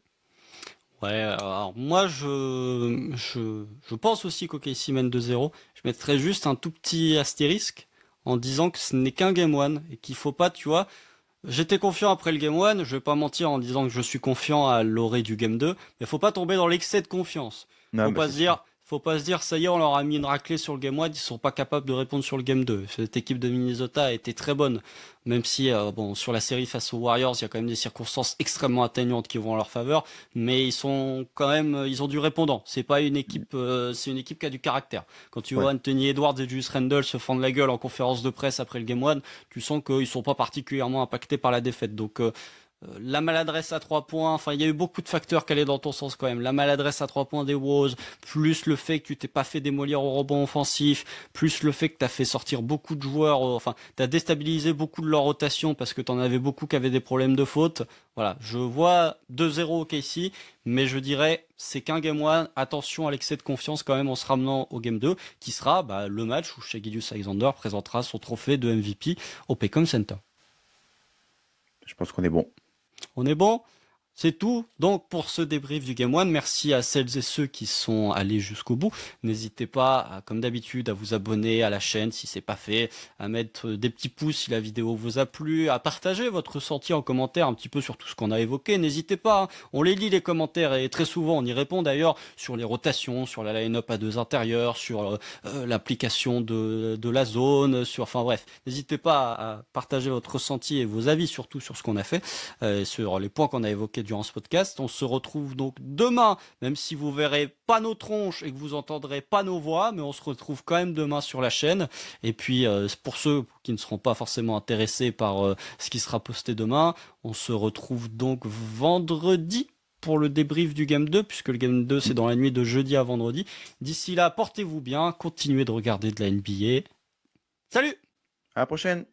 Ouais, alors moi je pense aussi qu'OKC mène 2-0. Je mettrais juste un tout petit astérisque en disant que ce n'est qu'un game one et qu'il faut pas, tu vois, j'étais confiant après le game one, je vais pas mentir en disant que je suis confiant à l'orée du game 2, mais faut pas tomber dans l'excès de confiance. Non, bah c'est sûr. Faut pas se dire, ça y est, on leur a mis une raclée sur le game 1, ils sont pas capables de répondre sur le game 2. Cette équipe de Minnesota a été très bonne, même si, bon, sur la série face aux Warriors, il y a quand même des circonstances extrêmement atténuantes qui vont en leur faveur, mais ils sont quand même, ils ont du répondant. C'est pas une équipe, c'est une équipe qui a du caractère. Quand tu Ouais. vois Anthony Edwards et Julius Randle se fendre la gueule en conférence de presse après le game 1, tu sens qu'ils sont pas particulièrement impactés par la défaite. Donc, la maladresse à 3 points, enfin il y a eu beaucoup de facteurs qui allaient dans ton sens quand même. La maladresse à 3 points des Wolves, plus le fait que tu t'es pas fait démolir au rebond offensif, plus le fait que tu as fait sortir beaucoup de joueurs, enfin tu as déstabilisé beaucoup de leur rotation parce que tu en avais beaucoup qui avaient des problèmes de faute. Voilà, je vois 2-0 au KC, mais je dirais c'est qu'un game 1, attention à l'excès de confiance quand même en se ramenant au game 2, qui sera le match où Shai Gilgeous-Alexander présentera son trophée de MVP au Paycom Center. Je pense qu'on est bon. On est bon? C'est tout donc pour ce débrief du Game 1. Merci à celles et ceux qui sont allés jusqu'au bout. N'hésitez pas, comme d'habitude, à vous abonner à la chaîne si c'est pas fait, à mettre des petits pouces si la vidéo vous a plu, à partager votre ressenti en commentaire un petit peu sur tout ce qu'on a évoqué. N'hésitez pas, hein. On les lit les commentaires et très souvent on y répond d'ailleurs sur les rotations, sur la line-up à deux intérieurs, sur l'application de la zone, enfin bref. N'hésitez pas à partager votre ressenti et vos avis surtout sur ce qu'on a fait, sur les points qu'on a évoqués durant ce podcast. On se retrouve donc demain, même si vous verrez pas nos tronches et que vous entendrez pas nos voix, mais on se retrouve quand même demain sur la chaîne. Et puis pour ceux qui ne seront pas forcément intéressés par ce qui sera posté demain, on se retrouve donc vendredi pour le débrief du Game 2, puisque le Game 2 c'est dans la nuit de jeudi à vendredi. D'ici là, portez-vous bien, continuez de regarder de la NBA. Salut! À la prochaine!